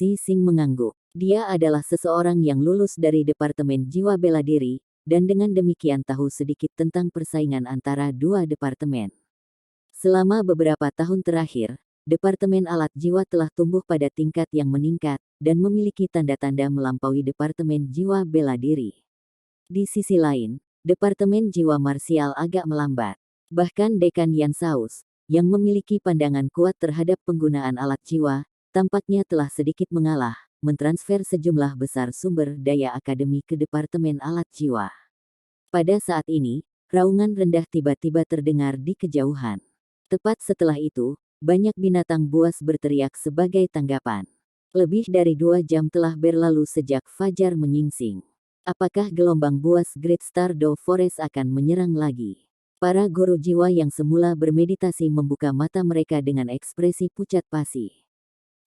Sing mengangguk. Dia adalah seseorang yang lulus dari Departemen Jiwa Bela Diri, dan dengan demikian tahu sedikit tentang persaingan antara dua departemen. Selama beberapa tahun terakhir, Departemen Alat Jiwa telah tumbuh pada tingkat yang meningkat, dan memiliki tanda-tanda melampaui Departemen Jiwa Bela Diri. Di sisi lain, Departemen Jiwa Marsial agak melambat. Bahkan Dekan Yan Saus, yang memiliki pandangan kuat terhadap penggunaan alat jiwa, tampaknya telah sedikit mengalah, mentransfer sejumlah besar sumber daya akademi ke Departemen Alat Jiwa. Pada saat ini, raungan rendah tiba-tiba terdengar di kejauhan. Tepat setelah itu, banyak binatang buas berteriak sebagai tanggapan. Lebih dari 2 jam telah berlalu sejak fajar menyingsing. Apakah gelombang buas Great Stardew Forest akan menyerang lagi? Para guru jiwa yang semula bermeditasi membuka mata mereka dengan ekspresi pucat pasi.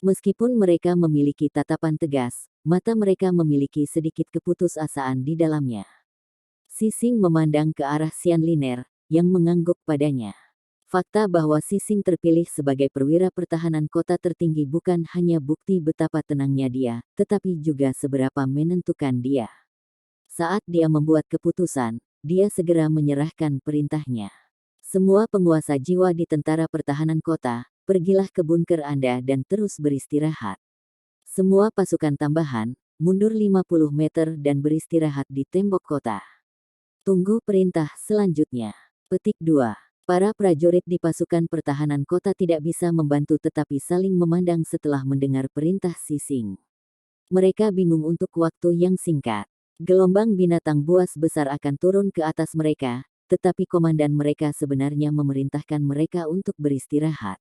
Meskipun mereka memiliki tatapan tegas, mata mereka memiliki sedikit keputusasaan di dalamnya. Sing memandang ke arah Xian Liner, yang mengangguk padanya. Fakta bahwa Sing terpilih sebagai perwira pertahanan kota tertinggi bukan hanya bukti betapa tenangnya dia, tetapi juga seberapa menentukan dia. Saat dia membuat keputusan, dia segera menyerahkan perintahnya. Semua penguasa jiwa di tentara pertahanan kota, pergilah ke bunker Anda dan terus beristirahat. Semua pasukan tambahan, mundur 50 meter dan beristirahat di tembok kota. Tunggu perintah selanjutnya. Petik 2. Para prajurit di pasukan pertahanan kota tidak bisa membantu tetapi saling memandang setelah mendengar perintah Sing. Mereka bingung untuk waktu yang singkat. Gelombang binatang buas besar akan turun ke atas mereka, tetapi komandan mereka sebenarnya memerintahkan mereka untuk beristirahat.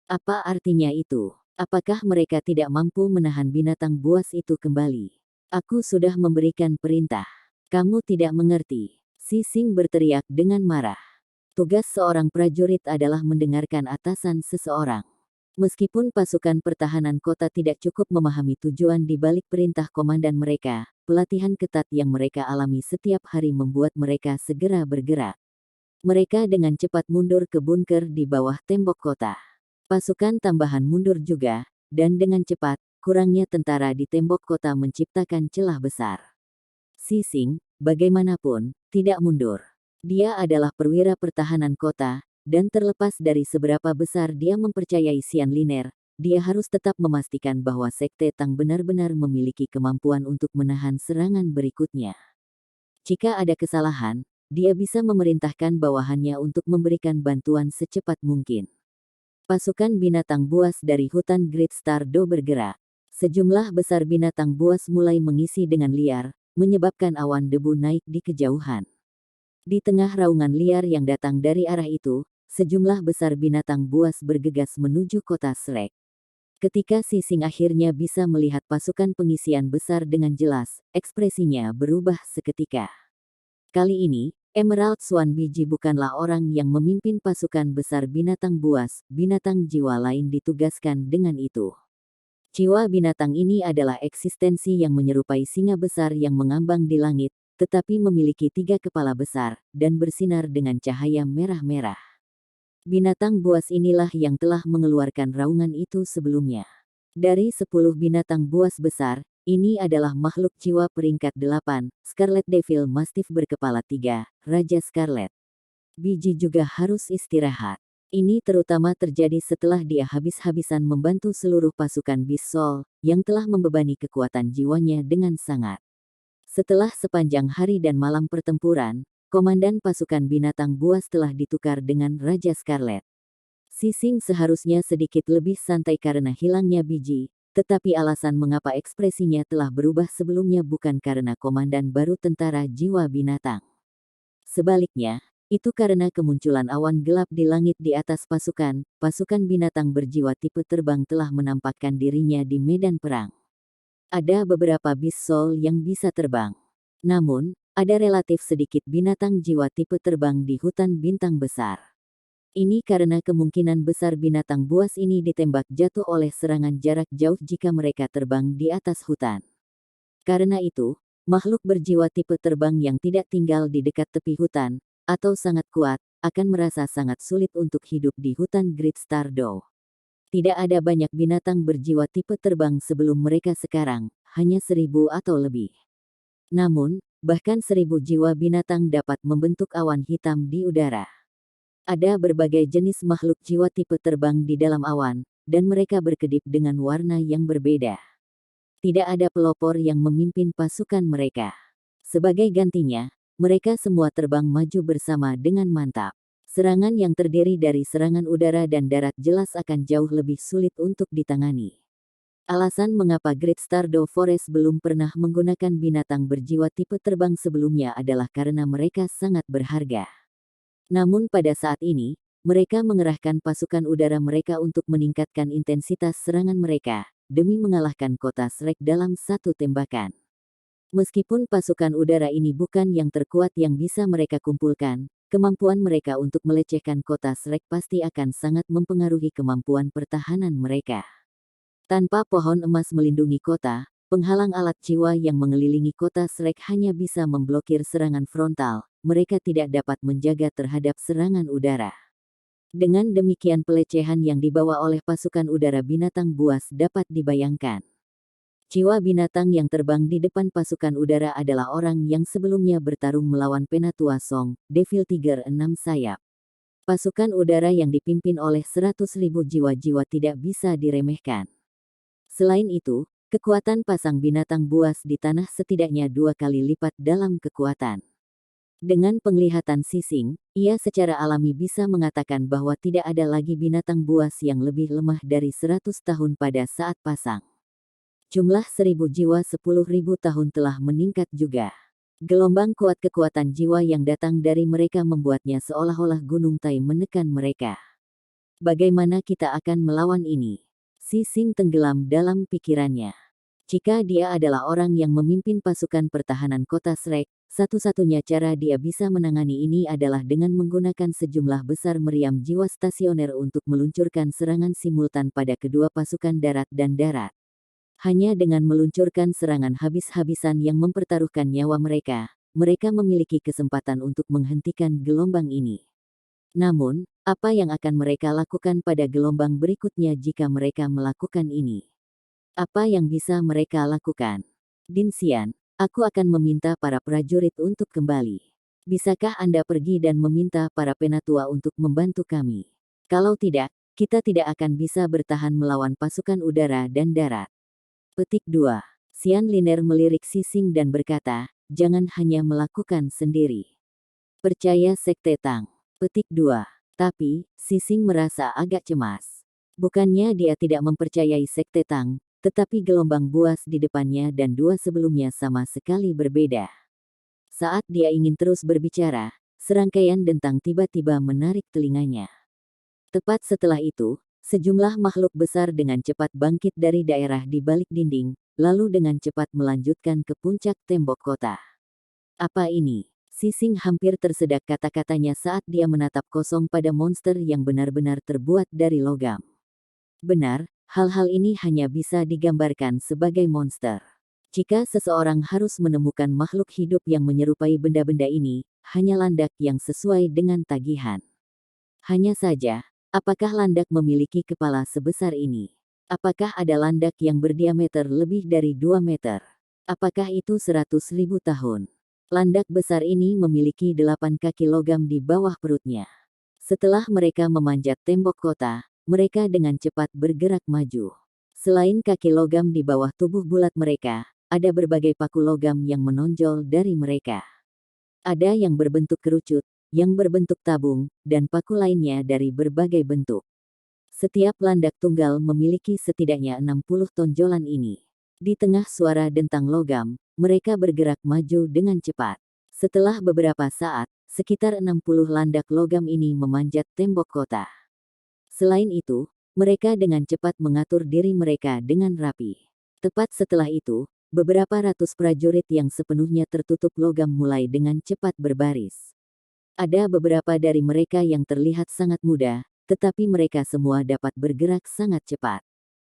Apa artinya itu? Apakah mereka tidak mampu menahan binatang buas itu kembali? Aku sudah memberikan perintah. Kamu tidak mengerti. Sing berteriak dengan marah. Tugas seorang prajurit adalah mendengarkan atasan seseorang. Meskipun pasukan pertahanan kota tidak cukup memahami tujuan di balik perintah komandan mereka, pelatihan ketat yang mereka alami setiap hari membuat mereka segera bergerak. Mereka dengan cepat mundur ke bunker di bawah tembok kota. Pasukan tambahan mundur juga, dan dengan cepat, kurangnya tentara di tembok kota menciptakan celah besar. Sing, bagaimanapun, tidak mundur. Dia adalah perwira pertahanan kota, dan terlepas dari seberapa besar dia mempercayai Xian Liner, dia harus tetap memastikan bahwa Sekte Tang benar-benar memiliki kemampuan untuk menahan serangan berikutnya. Jika ada kesalahan, dia bisa memerintahkan bawahannya untuk memberikan bantuan secepat mungkin. Pasukan binatang buas dari hutan Great Stardew bergerak. Sejumlah besar binatang buas mulai mengisi dengan liar, menyebabkan awan debu naik di kejauhan. Di tengah raungan liar yang datang dari arah itu, sejumlah besar binatang buas bergegas menuju kota Shrek. Ketika Sing akhirnya bisa melihat pasukan pengisian besar dengan jelas, ekspresinya berubah seketika. Kali ini, Emerald Swan Biji bukanlah orang yang memimpin pasukan besar binatang buas, binatang jiwa lain ditugaskan dengan itu. Jiwa binatang ini adalah eksistensi yang menyerupai singa besar yang mengambang di langit, tetapi memiliki 3 kepala besar, dan bersinar dengan cahaya merah-merah. Binatang buas inilah yang telah mengeluarkan raungan itu sebelumnya. Dari 10 binatang buas besar, ini adalah makhluk jiwa peringkat 8, Scarlet Devil Mastiff berkepala 3, Raja Scarlet. Biji juga harus istirahat. Ini terutama terjadi setelah dia habis-habisan membantu seluruh pasukan Beast Soul, yang telah membebani kekuatan jiwanya dengan sangat. Setelah sepanjang hari dan malam pertempuran, komandan pasukan binatang buas telah ditukar dengan Raja Scarlet. Sing seharusnya sedikit lebih santai karena hilangnya biji, tetapi alasan mengapa ekspresinya telah berubah sebelumnya bukan karena komandan baru tentara jiwa binatang. Sebaliknya, itu karena kemunculan awan gelap di langit di atas pasukan binatang berjiwa tipe terbang telah menampakkan dirinya di medan perang. Ada beberapa Beast Soul yang bisa terbang. Namun, ada relatif sedikit binatang jiwa tipe terbang di hutan bintang besar. Ini karena kemungkinan besar binatang buas ini ditembak jatuh oleh serangan jarak jauh jika mereka terbang di atas hutan. Karena itu, makhluk berjiwa tipe terbang yang tidak tinggal di dekat tepi hutan, atau sangat kuat, akan merasa sangat sulit untuk hidup di hutan Great Stardew. Tidak ada banyak binatang berjiwa tipe terbang sebelum mereka sekarang, hanya 1.000 atau lebih. Namun, bahkan 1.000 jiwa binatang dapat membentuk awan hitam di udara. Ada berbagai jenis makhluk jiwa tipe terbang di dalam awan, dan mereka berkedip dengan warna yang berbeda. Tidak ada pelopor yang memimpin pasukan mereka. Sebagai gantinya, mereka semua terbang maju bersama dengan mantap. Serangan yang terdiri dari serangan udara dan darat jelas akan jauh lebih sulit untuk ditangani. Alasan mengapa Great Stardew Forest belum pernah menggunakan binatang berjiwa tipe terbang sebelumnya adalah karena mereka sangat berharga. Namun pada saat ini, mereka mengerahkan pasukan udara mereka untuk meningkatkan intensitas serangan mereka, demi mengalahkan kota Shrek dalam satu tembakan. Meskipun pasukan udara ini bukan yang terkuat yang bisa mereka kumpulkan, kemampuan mereka untuk melecehkan kota Shrek pasti akan sangat mempengaruhi kemampuan pertahanan mereka. Tanpa pohon emas melindungi kota, penghalang alat jiwa yang mengelilingi kota Shrek hanya bisa memblokir serangan frontal. Mereka tidak dapat menjaga terhadap serangan udara. Dengan demikian pelecehan yang dibawa oleh pasukan udara binatang buas dapat dibayangkan. Jiwa binatang yang terbang di depan pasukan udara adalah orang yang sebelumnya bertarung melawan Penatua Song, Devil Tiger 6 sayap. Pasukan udara yang dipimpin oleh 100.000 jiwa-jiwa tidak bisa diremehkan. Selain itu, kekuatan pasang binatang buas di tanah setidaknya 2 kali lipat dalam kekuatan. Dengan penglihatan Sising, ia secara alami bisa mengatakan bahwa tidak ada lagi binatang buas yang lebih lemah dari 100 tahun pada saat pasang. Jumlah 1.000 jiwa 10.000 tahun telah meningkat juga. Gelombang kuat kekuatan jiwa yang datang dari mereka membuatnya seolah-olah gunung Tai menekan mereka. Bagaimana kita akan melawan ini? Sising tenggelam dalam pikirannya. Jika dia adalah orang yang memimpin pasukan pertahanan kota Shrek, satu-satunya cara dia bisa menangani ini adalah dengan menggunakan sejumlah besar meriam jiwa stasioner untuk meluncurkan serangan simultan pada kedua pasukan darat dan darat. Hanya dengan meluncurkan serangan habis-habisan yang mempertaruhkan nyawa mereka, mereka memiliki kesempatan untuk menghentikan gelombang ini. Namun, apa yang akan mereka lakukan pada gelombang berikutnya jika mereka melakukan ini? Apa yang bisa mereka lakukan? Din Xian, aku akan meminta para prajurit untuk kembali. Bisakah Anda pergi dan meminta para penatua untuk membantu kami? Kalau tidak, kita tidak akan bisa bertahan melawan pasukan udara dan darat. Petik 2. Xian Liner melirik Sising dan berkata, jangan hanya melakukan sendiri. Percaya Sekte Tang. Petik 2. Tapi, Sising merasa agak cemas. Bukannya dia tidak mempercayai Sekte Tang, tetapi gelombang buas di depannya dan dua sebelumnya sama sekali berbeda. Saat dia ingin terus berbicara, serangkaian dentang tiba-tiba menarik telinganya. Tepat setelah itu, sejumlah makhluk besar dengan cepat bangkit dari daerah di balik dinding, lalu dengan cepat melanjutkan ke puncak tembok kota. Apa ini? Sising hampir tersedak kata-katanya saat dia menatap kosong pada monster yang benar-benar terbuat dari logam. Benar, hal-hal ini hanya bisa digambarkan sebagai monster. Jika seseorang harus menemukan makhluk hidup yang menyerupai benda-benda ini, hanya landak yang sesuai dengan tagihan. Hanya saja, apakah landak memiliki kepala sebesar ini? Apakah ada landak yang berdiameter lebih dari 2 meter? Apakah itu 100.000 tahun? Landak besar ini memiliki 8 kaki logam di bawah perutnya. Setelah mereka memanjat tembok kota, mereka dengan cepat bergerak maju. Selain kaki logam di bawah tubuh bulat mereka, ada berbagai paku logam yang menonjol dari mereka. Ada yang berbentuk kerucut, yang berbentuk tabung, dan paku lainnya dari berbagai bentuk. Setiap landak tunggal memiliki setidaknya 60 tonjolan ini. Di tengah suara dentang logam, mereka bergerak maju dengan cepat. Setelah beberapa saat, sekitar 60 landak logam ini memanjat tembok kota. Selain itu, mereka dengan cepat mengatur diri mereka dengan rapi. Tepat setelah itu, beberapa ratus prajurit yang sepenuhnya tertutup logam mulai dengan cepat berbaris. Ada beberapa dari mereka yang terlihat sangat muda, tetapi mereka semua dapat bergerak sangat cepat.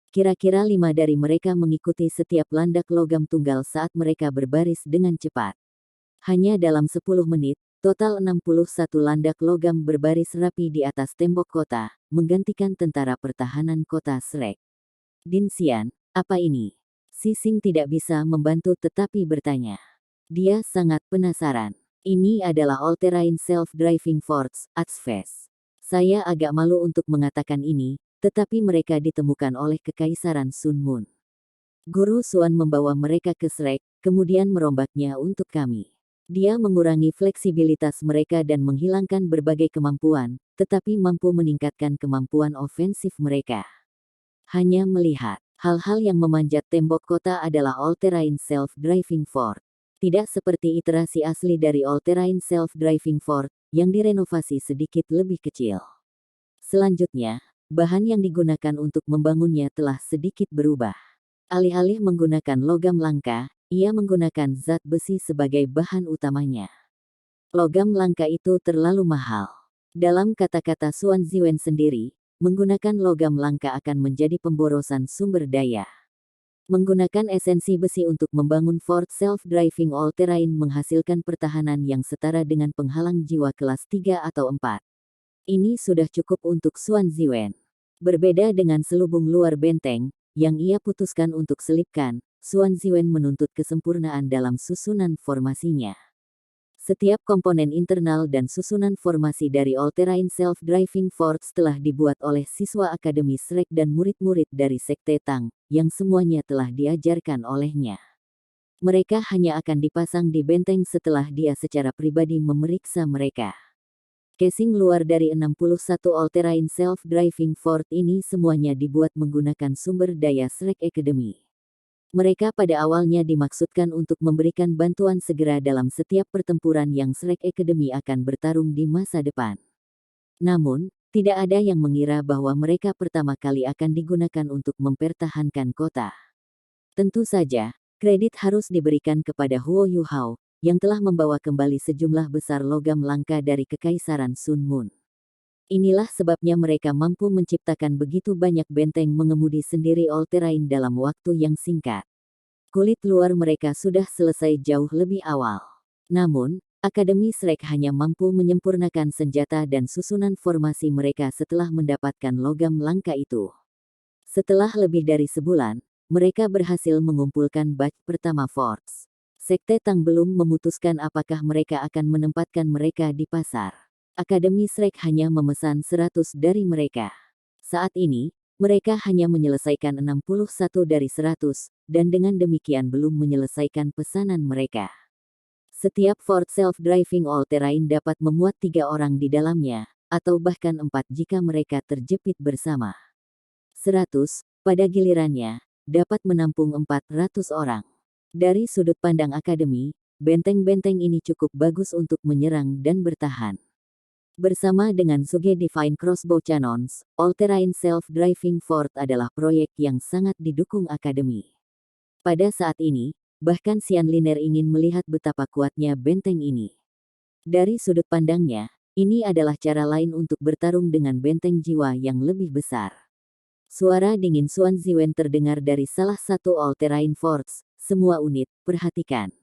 Kira-kira 5 dari mereka mengikuti setiap landak logam tunggal saat mereka berbaris dengan cepat. Hanya dalam 10 menit, Total 61 landak logam berbaris rapi di atas tembok kota, menggantikan tentara pertahanan kota Shrek. Din Xian, apa ini? Sising tidak bisa membantu tetapi bertanya. Dia sangat penasaran. Ini adalah All-Terrain Self-Driving Forts, ATSFES. Saya agak malu untuk mengatakan ini, tetapi mereka ditemukan oleh Kekaisaran Sun Moon. Guru Xuan membawa mereka ke Shrek, kemudian merombaknya untuk kami. Dia mengurangi fleksibilitas mereka dan menghilangkan berbagai kemampuan, tetapi mampu meningkatkan kemampuan ofensif mereka. Hanya melihat hal-hal yang memanjat tembok kota adalah All-Terrain Self-Driving Fort. Tidak seperti iterasi asli dari All-Terrain Self-Driving Fort, yang direnovasi sedikit lebih kecil. Selanjutnya, bahan yang digunakan untuk membangunnya telah sedikit berubah. Alih-alih menggunakan logam langka, ia menggunakan zat besi sebagai bahan utamanya. Logam langka itu terlalu mahal. Dalam kata-kata Xuan Ziwen sendiri, menggunakan logam langka akan menjadi pemborosan sumber daya. Menggunakan esensi besi untuk membangun Fort Self-Driving All-Terrain menghasilkan pertahanan yang setara dengan penghalang jiwa kelas 3 atau 4. Ini sudah cukup untuk Xuan Ziwen. Berbeda dengan selubung luar benteng, yang ia putuskan untuk selipkan, Xuan Ziwen menuntut kesempurnaan dalam susunan formasinya. Setiap komponen internal dan susunan formasi dari All-Terrain Self-Driving Forts telah dibuat oleh siswa Akademi Shrek dan murid-murid dari Sekte Tang, yang semuanya telah diajarkan olehnya. Mereka hanya akan dipasang di benteng setelah dia secara pribadi memeriksa mereka. Casing luar dari 61 All-Terrain Self-Driving Fort ini semuanya dibuat menggunakan sumber daya Shrek Academy. Mereka pada awalnya dimaksudkan untuk memberikan bantuan segera dalam setiap pertempuran yang Shrek Academy akan bertarung di masa depan. Namun, tidak ada yang mengira bahwa mereka pertama kali akan digunakan untuk mempertahankan kota. Tentu saja, kredit harus diberikan kepada Huo Yuhao, yang telah membawa kembali sejumlah besar logam langka dari Kekaisaran Sun Moon. Inilah sebabnya mereka mampu menciptakan begitu banyak benteng mengemudi sendiri All-Terrain dalam waktu yang singkat. Kulit luar mereka sudah selesai jauh lebih awal. Namun, Akademi Shrek hanya mampu menyempurnakan senjata dan susunan formasi mereka setelah mendapatkan logam langka itu. Setelah lebih dari sebulan, mereka berhasil mengumpulkan batch pertama Forts. Sekte Tang belum memutuskan apakah mereka akan menempatkan mereka di pasar. Akademi Shrek hanya memesan 100 dari mereka. Saat ini, mereka hanya menyelesaikan 61 dari 100, dan dengan demikian belum menyelesaikan pesanan mereka. Setiap Fort Self-Driving All-Terrain dapat memuat 3 orang di dalamnya, atau bahkan 4 jika mereka terjepit bersama. 100, pada gilirannya, dapat menampung 400 orang. Dari sudut pandang akademi, benteng-benteng ini cukup bagus untuk menyerang dan bertahan. Bersama dengan Suge Divine Crossbow Cannons, All-Terrain Self-Driving Fort adalah proyek yang sangat didukung akademi. Pada saat ini, bahkan Xian Liner ingin melihat betapa kuatnya benteng ini. Dari sudut pandangnya, ini adalah cara lain untuk bertarung dengan benteng jiwa yang lebih besar. Suara dingin Xuan Ziwen terdengar dari salah satu All-Terrain Forts. Semua unit, perhatikan.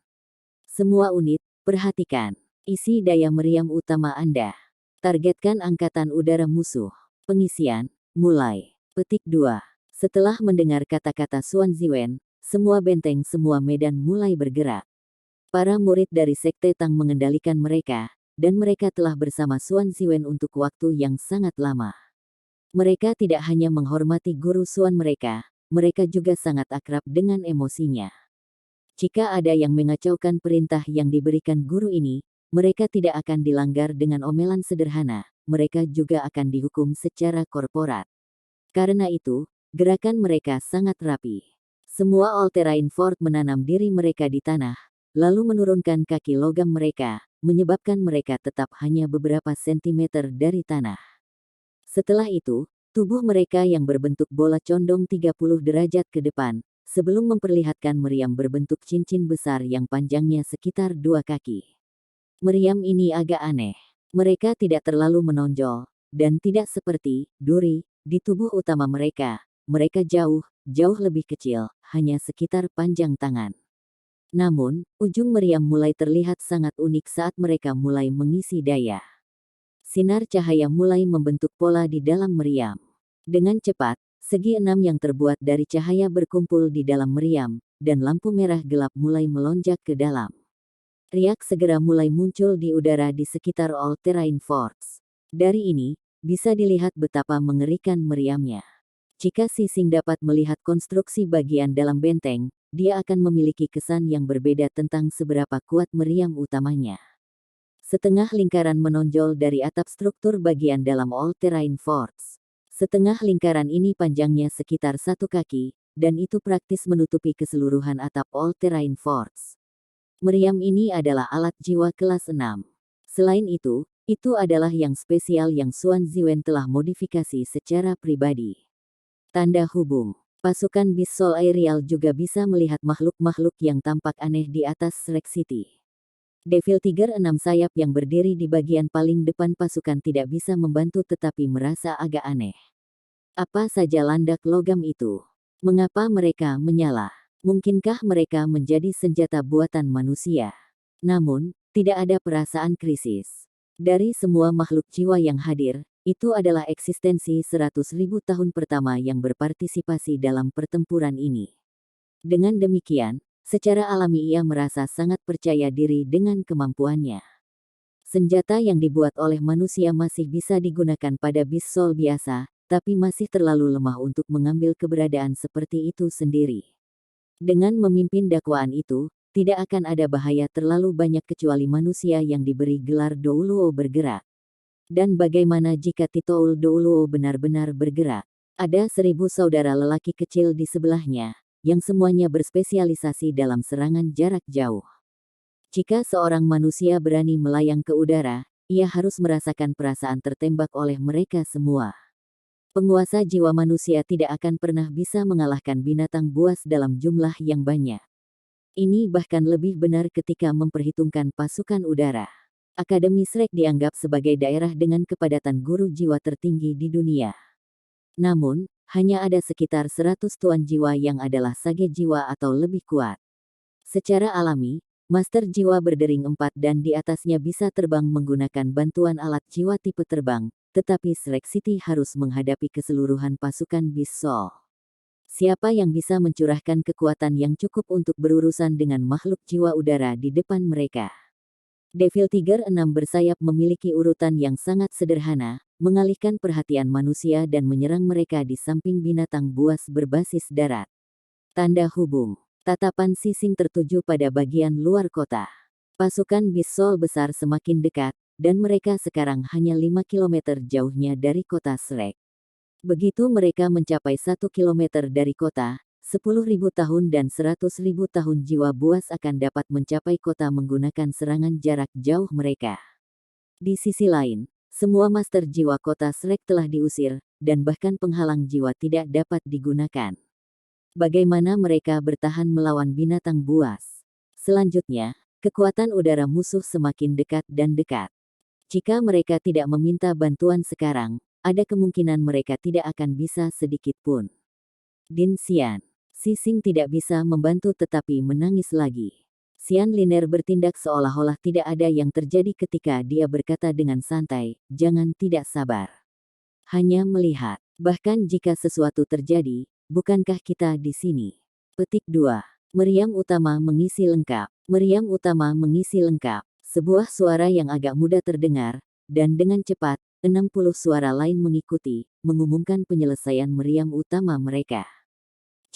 Semua unit, perhatikan. Isi daya meriam utama Anda. Targetkan angkatan udara musuh. Pengisian, mulai. Petik 2. Setelah mendengar kata-kata Xuan Ziwen, semua benteng semua medan mulai bergerak. Para murid dari Sekte Tang mengendalikan mereka, dan mereka telah bersama Xuan Ziwen untuk waktu yang sangat lama. Mereka tidak hanya menghormati guru Xuan mereka juga sangat akrab dengan emosinya. Jika ada yang mengacaukan perintah yang diberikan guru ini, mereka tidak akan dilanggar dengan omelan sederhana, mereka juga akan dihukum secara korporat. Karena itu, gerakan mereka sangat rapi. Semua All-Terrain Fort menanam diri mereka di tanah, lalu menurunkan kaki logam mereka, menyebabkan mereka tetap hanya beberapa sentimeter dari tanah. Setelah itu, tubuh mereka yang berbentuk bola condong 30 derajat ke depan, sebelum memperlihatkan meriam berbentuk cincin besar yang panjangnya sekitar 2 kaki. Meriam ini agak aneh. Mereka tidak terlalu menonjol, dan tidak seperti duri di tubuh utama mereka. Mereka jauh lebih kecil, hanya sekitar panjang tangan. Namun, ujung meriam mulai terlihat sangat unik saat mereka mulai mengisi daya. Sinar cahaya mulai membentuk pola di dalam meriam. Dengan cepat, segi enam yang terbuat dari cahaya berkumpul di dalam meriam, dan lampu merah gelap mulai melonjak ke dalam. Riak segera mulai muncul di udara di sekitar All Terrain Force. Dari ini, bisa dilihat betapa mengerikan meriamnya. Jika Sising dapat melihat konstruksi bagian dalam benteng, dia akan memiliki kesan yang berbeda tentang seberapa kuat meriam utamanya. Setengah lingkaran menonjol dari atap struktur bagian dalam All Terrain Force. Setengah lingkaran ini panjangnya sekitar 1 kaki, dan itu praktis menutupi keseluruhan atap All Terrain Force. Meriam ini adalah alat jiwa kelas 6. Selain itu adalah yang spesial yang Xuan Ziwen telah modifikasi secara pribadi. Tanda hubung. Pasukan Beast Soul Aerial juga bisa melihat makhluk-makhluk yang tampak aneh di atas Shrek City. Devil Tiger 6 sayap yang berdiri di bagian paling depan pasukan tidak bisa membantu tetapi merasa agak aneh. Apa saja landak logam itu? Mengapa mereka menyala? Mungkinkah mereka menjadi senjata buatan manusia? Namun, tidak ada perasaan krisis. Dari semua makhluk jiwa yang hadir, itu adalah eksistensi 100.000 tahun pertama yang berpartisipasi dalam pertempuran ini. Dengan demikian, secara alami ia merasa sangat percaya diri dengan kemampuannya. Senjata yang dibuat oleh manusia masih bisa digunakan pada Beast Soul biasa, tapi masih terlalu lemah untuk mengambil keberadaan seperti itu sendiri. Dengan memimpin dakwaan itu, tidak akan ada bahaya terlalu banyak kecuali manusia yang diberi gelar Douluo bergerak. Dan bagaimana jika Titoul Douluo benar-benar bergerak? Ada 1.000 saudara lelaki kecil di sebelahnya, yang semuanya berspesialisasi dalam serangan jarak jauh. Jika seorang manusia berani melayang ke udara, ia harus merasakan perasaan tertembak oleh mereka semua. Penguasa jiwa manusia tidak akan pernah bisa mengalahkan binatang buas dalam jumlah yang banyak. Ini bahkan lebih benar ketika memperhitungkan pasukan udara. Akademi Shrek dianggap sebagai daerah dengan kepadatan guru jiwa tertinggi di dunia. Namun, hanya ada sekitar 100 tuan jiwa yang adalah sage jiwa atau lebih kuat. Secara alami, Master Jiwa berdering 4 dan di atasnya bisa terbang menggunakan bantuan alat jiwa tipe terbang. Tetapi Shrek City harus menghadapi keseluruhan pasukan Beast Soul. Siapa yang bisa mencurahkan kekuatan yang cukup untuk berurusan dengan makhluk jiwa udara di depan mereka? Devil Tiger 6 bersayap memiliki urutan yang sangat sederhana, mengalihkan perhatian manusia dan menyerang mereka di samping binatang buas berbasis darat. Tanda hubung. Tatapan Sising tertuju pada bagian luar kota. Pasukan Beast Soul besar semakin dekat, dan mereka sekarang hanya 5 km jauhnya dari kota Shrek. Begitu mereka mencapai 1 km dari kota, 10.000 tahun dan 100.000 tahun jiwa buas akan dapat mencapai kota menggunakan serangan jarak jauh mereka. Di sisi lain, semua master jiwa kota Shrek telah diusir, dan bahkan penghalang jiwa tidak dapat digunakan. Bagaimana mereka bertahan melawan binatang buas? Selanjutnya, kekuatan udara musuh semakin dekat dan dekat. Jika mereka tidak meminta bantuan sekarang, ada kemungkinan mereka tidak akan bisa sedikit pun. Din Xian. Sising tidak bisa membantu tetapi menangis lagi. Xian Liner bertindak seolah-olah tidak ada yang terjadi ketika dia berkata dengan santai, jangan tidak sabar. Hanya melihat. Bahkan jika sesuatu terjadi, bukankah kita di sini? Petik 2. Meriam utama mengisi lengkap. Meriam utama mengisi lengkap. Sebuah suara yang agak mudah terdengar, dan dengan cepat, 60 suara lain mengikuti, mengumumkan penyelesaian meriam utama mereka.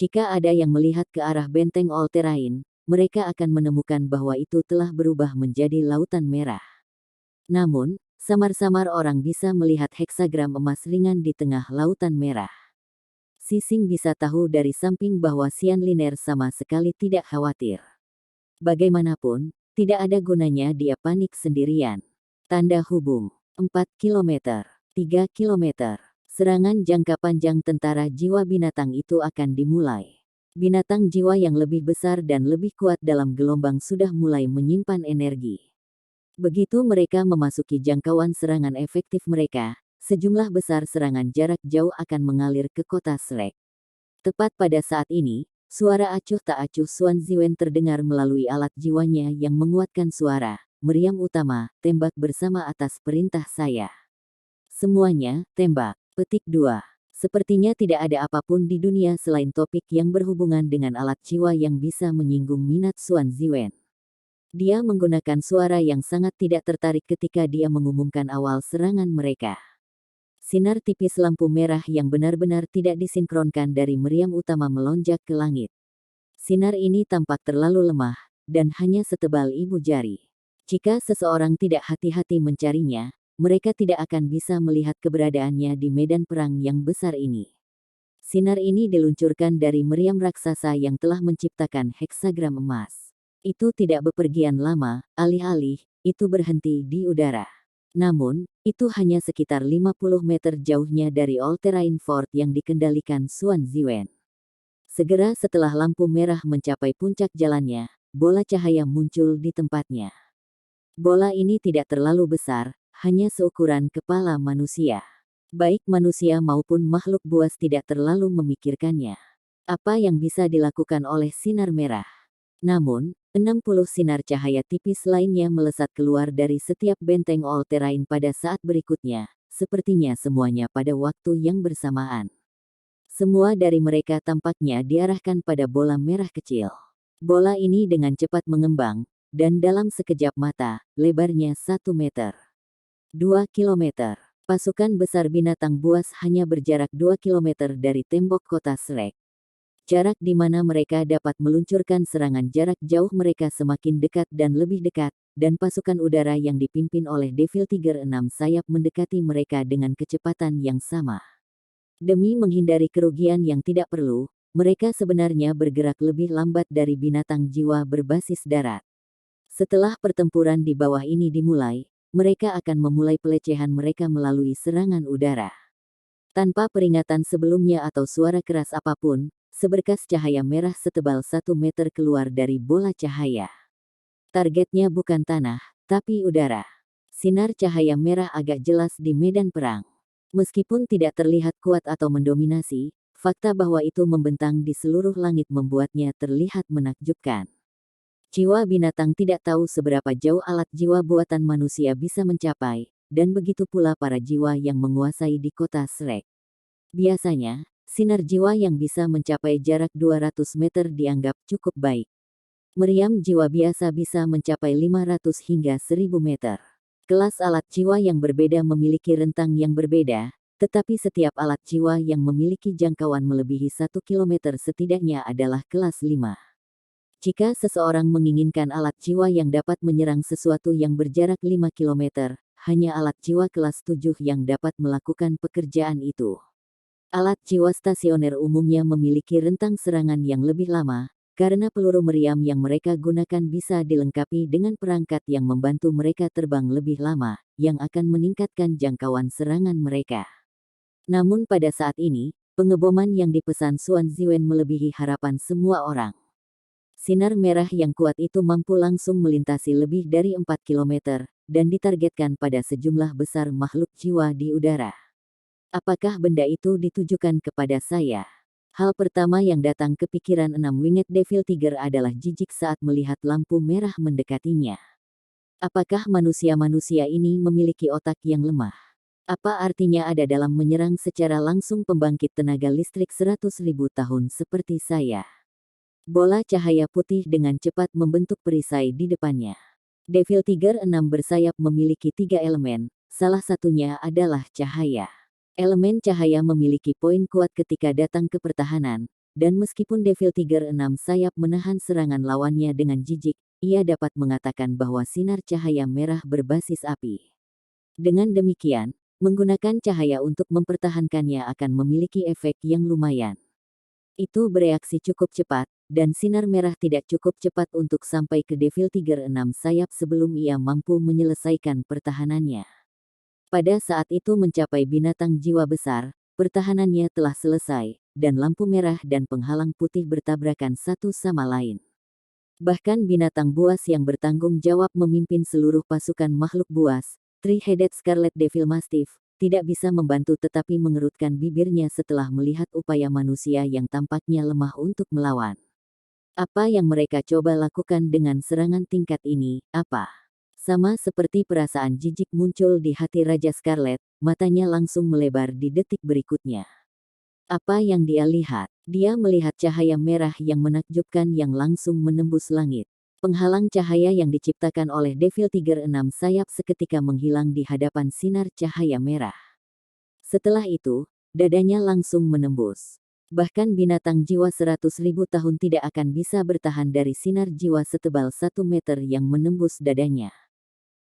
Jika ada yang melihat ke arah benteng All Terrain, mereka akan menemukan bahwa itu telah berubah menjadi lautan merah. Namun, samar-samar orang bisa melihat heksagram emas ringan di tengah lautan merah. Sising bisa tahu dari samping bahwa Xian Liner sama sekali tidak khawatir. Bagaimanapun, tidak ada gunanya dia panik sendirian. Tanda hubung. 4 km. 3 km. Serangan jangka panjang tentara jiwa binatang itu akan dimulai. Binatang jiwa yang lebih besar dan lebih kuat dalam gelombang sudah mulai menyimpan energi. Begitu mereka memasuki jangkauan serangan efektif mereka, sejumlah besar serangan jarak jauh akan mengalir ke kota Shrek. Tepat pada saat ini, Suara acuh tak acuh Suan Ziwen terdengar melalui alat jiwanya yang menguatkan suara. Meriam utama, tembak bersama atas perintah saya. Semuanya, tembak. Petik 2. Sepertinya tidak ada apapun di dunia selain topik yang berhubungan dengan alat jiwa yang bisa menyinggung minat Suan Ziwen. Dia menggunakan suara yang sangat tidak tertarik ketika dia mengumumkan awal serangan mereka. Sinar tipis lampu merah yang benar-benar tidak disinkronkan dari meriam utama melonjak ke langit. Sinar ini tampak terlalu lemah, dan hanya setebal ibu jari. Jika seseorang tidak hati-hati mencarinya, mereka tidak akan bisa melihat keberadaannya di medan perang yang besar ini. Sinar ini diluncurkan dari meriam raksasa yang telah menciptakan heksagram emas. Itu tidak bepergian lama, alih-alih, itu berhenti di udara. Namun, itu hanya sekitar 50 meter jauhnya dari all-terrain fort yang dikendalikan Suan Ziwen. Segera setelah lampu merah mencapai puncak jalannya, bola cahaya muncul di tempatnya. Bola ini tidak terlalu besar, hanya seukuran kepala manusia. Baik manusia maupun makhluk buas tidak terlalu memikirkannya. Apa yang bisa dilakukan oleh sinar merah? Namun, 60 sinar cahaya tipis lainnya melesat keluar dari setiap benteng all-terrain pada saat berikutnya, sepertinya semuanya pada waktu yang bersamaan. Semua dari mereka tampaknya diarahkan pada bola merah kecil. Bola ini dengan cepat mengembang, dan dalam sekejap mata, lebarnya 1 meter. 2 kilometer. Pasukan besar binatang buas hanya berjarak 2 kilometer dari tembok kota Shrek. Jarak di mana mereka dapat meluncurkan serangan jarak jauh mereka semakin dekat dan lebih dekat, dan pasukan udara yang dipimpin oleh Devil Tiger 6 sayap mendekati mereka dengan kecepatan yang sama. Demi menghindari kerugian yang tidak perlu, mereka sebenarnya bergerak lebih lambat dari binatang jiwa berbasis darat. Setelah pertempuran di bawah ini dimulai, mereka akan memulai pelecehan mereka melalui serangan udara. Tanpa peringatan sebelumnya atau suara keras apapun, seberkas cahaya merah setebal 1 meter keluar dari bola cahaya. Targetnya bukan tanah, tapi udara. Sinar cahaya merah agak jelas di medan perang. Meskipun tidak terlihat kuat atau mendominasi, fakta bahwa itu membentang di seluruh langit membuatnya terlihat menakjubkan. Jiwa binatang tidak tahu seberapa jauh alat jiwa buatan manusia bisa mencapai, dan begitu pula para jiwa yang menguasai di kota Shrek. Biasanya, sinar jiwa yang bisa mencapai jarak 200 meter dianggap cukup baik. Meriam jiwa biasa bisa mencapai 500 hingga 1000 meter. Kelas alat jiwa yang berbeda memiliki rentang yang berbeda, tetapi setiap alat jiwa yang memiliki jangkauan melebihi 1 km setidaknya adalah kelas 5. Jika seseorang menginginkan alat jiwa yang dapat menyerang sesuatu yang berjarak 5 km, hanya alat jiwa kelas 7 yang dapat melakukan pekerjaan itu. Alat jiwa stasioner umumnya memiliki rentang serangan yang lebih lama, karena peluru meriam yang mereka gunakan bisa dilengkapi dengan perangkat yang membantu mereka terbang lebih lama, yang akan meningkatkan jangkauan serangan mereka. Namun pada saat ini, pengeboman yang dipesan Suan Ziwen melebihi harapan semua orang. Sinar merah yang kuat itu mampu langsung melintasi lebih dari 4 km, dan ditargetkan pada sejumlah besar makhluk jiwa di udara. Apakah benda itu ditujukan kepada saya? Hal pertama yang datang ke pikiran 6-winged Devil Tiger adalah jijik saat melihat lampu merah mendekatinya. Apakah manusia-manusia ini memiliki otak yang lemah? Apa artinya ada dalam menyerang secara langsung pembangkit tenaga listrik 100.000 tahun seperti saya? Bola cahaya putih dengan cepat membentuk perisai di depannya. Devil Tiger 6 bersayap memiliki 3 elemen, salah satunya adalah cahaya. Elemen cahaya memiliki poin kuat ketika datang ke pertahanan, dan meskipun Devil Tiger 6 sayap menahan serangan lawannya dengan jijik, ia dapat mengatakan bahwa sinar cahaya merah berbasis api. Dengan demikian, menggunakan cahaya untuk mempertahankannya akan memiliki efek yang lumayan. Itu bereaksi cukup cepat, dan sinar merah tidak cukup cepat untuk sampai ke Devil Tiger 6 sayap sebelum ia mampu menyelesaikan pertahanannya. Pada saat itu mencapai binatang jiwa besar, pertahanannya telah selesai, dan lampu merah dan penghalang putih bertabrakan satu sama lain. Bahkan binatang buas yang bertanggung jawab memimpin seluruh pasukan makhluk buas, Three-Headed Scarlet Devil Mastiff, tidak bisa membantu tetapi mengerutkan bibirnya setelah melihat upaya manusia yang tampaknya lemah untuk melawan. Apa yang mereka coba lakukan dengan serangan tingkat ini, apa? Sama seperti perasaan jijik muncul di hati Raja Scarlet, matanya langsung melebar di detik berikutnya. Apa yang dia lihat? Dia melihat cahaya merah yang menakjubkan yang langsung menembus langit. Penghalang cahaya yang diciptakan oleh Devil Tiger 6 sayap seketika menghilang di hadapan sinar cahaya merah. Setelah itu, dadanya langsung menembus. Bahkan binatang jiwa 100.000 tahun tidak akan bisa bertahan dari sinar jiwa setebal 1 meter yang menembus dadanya.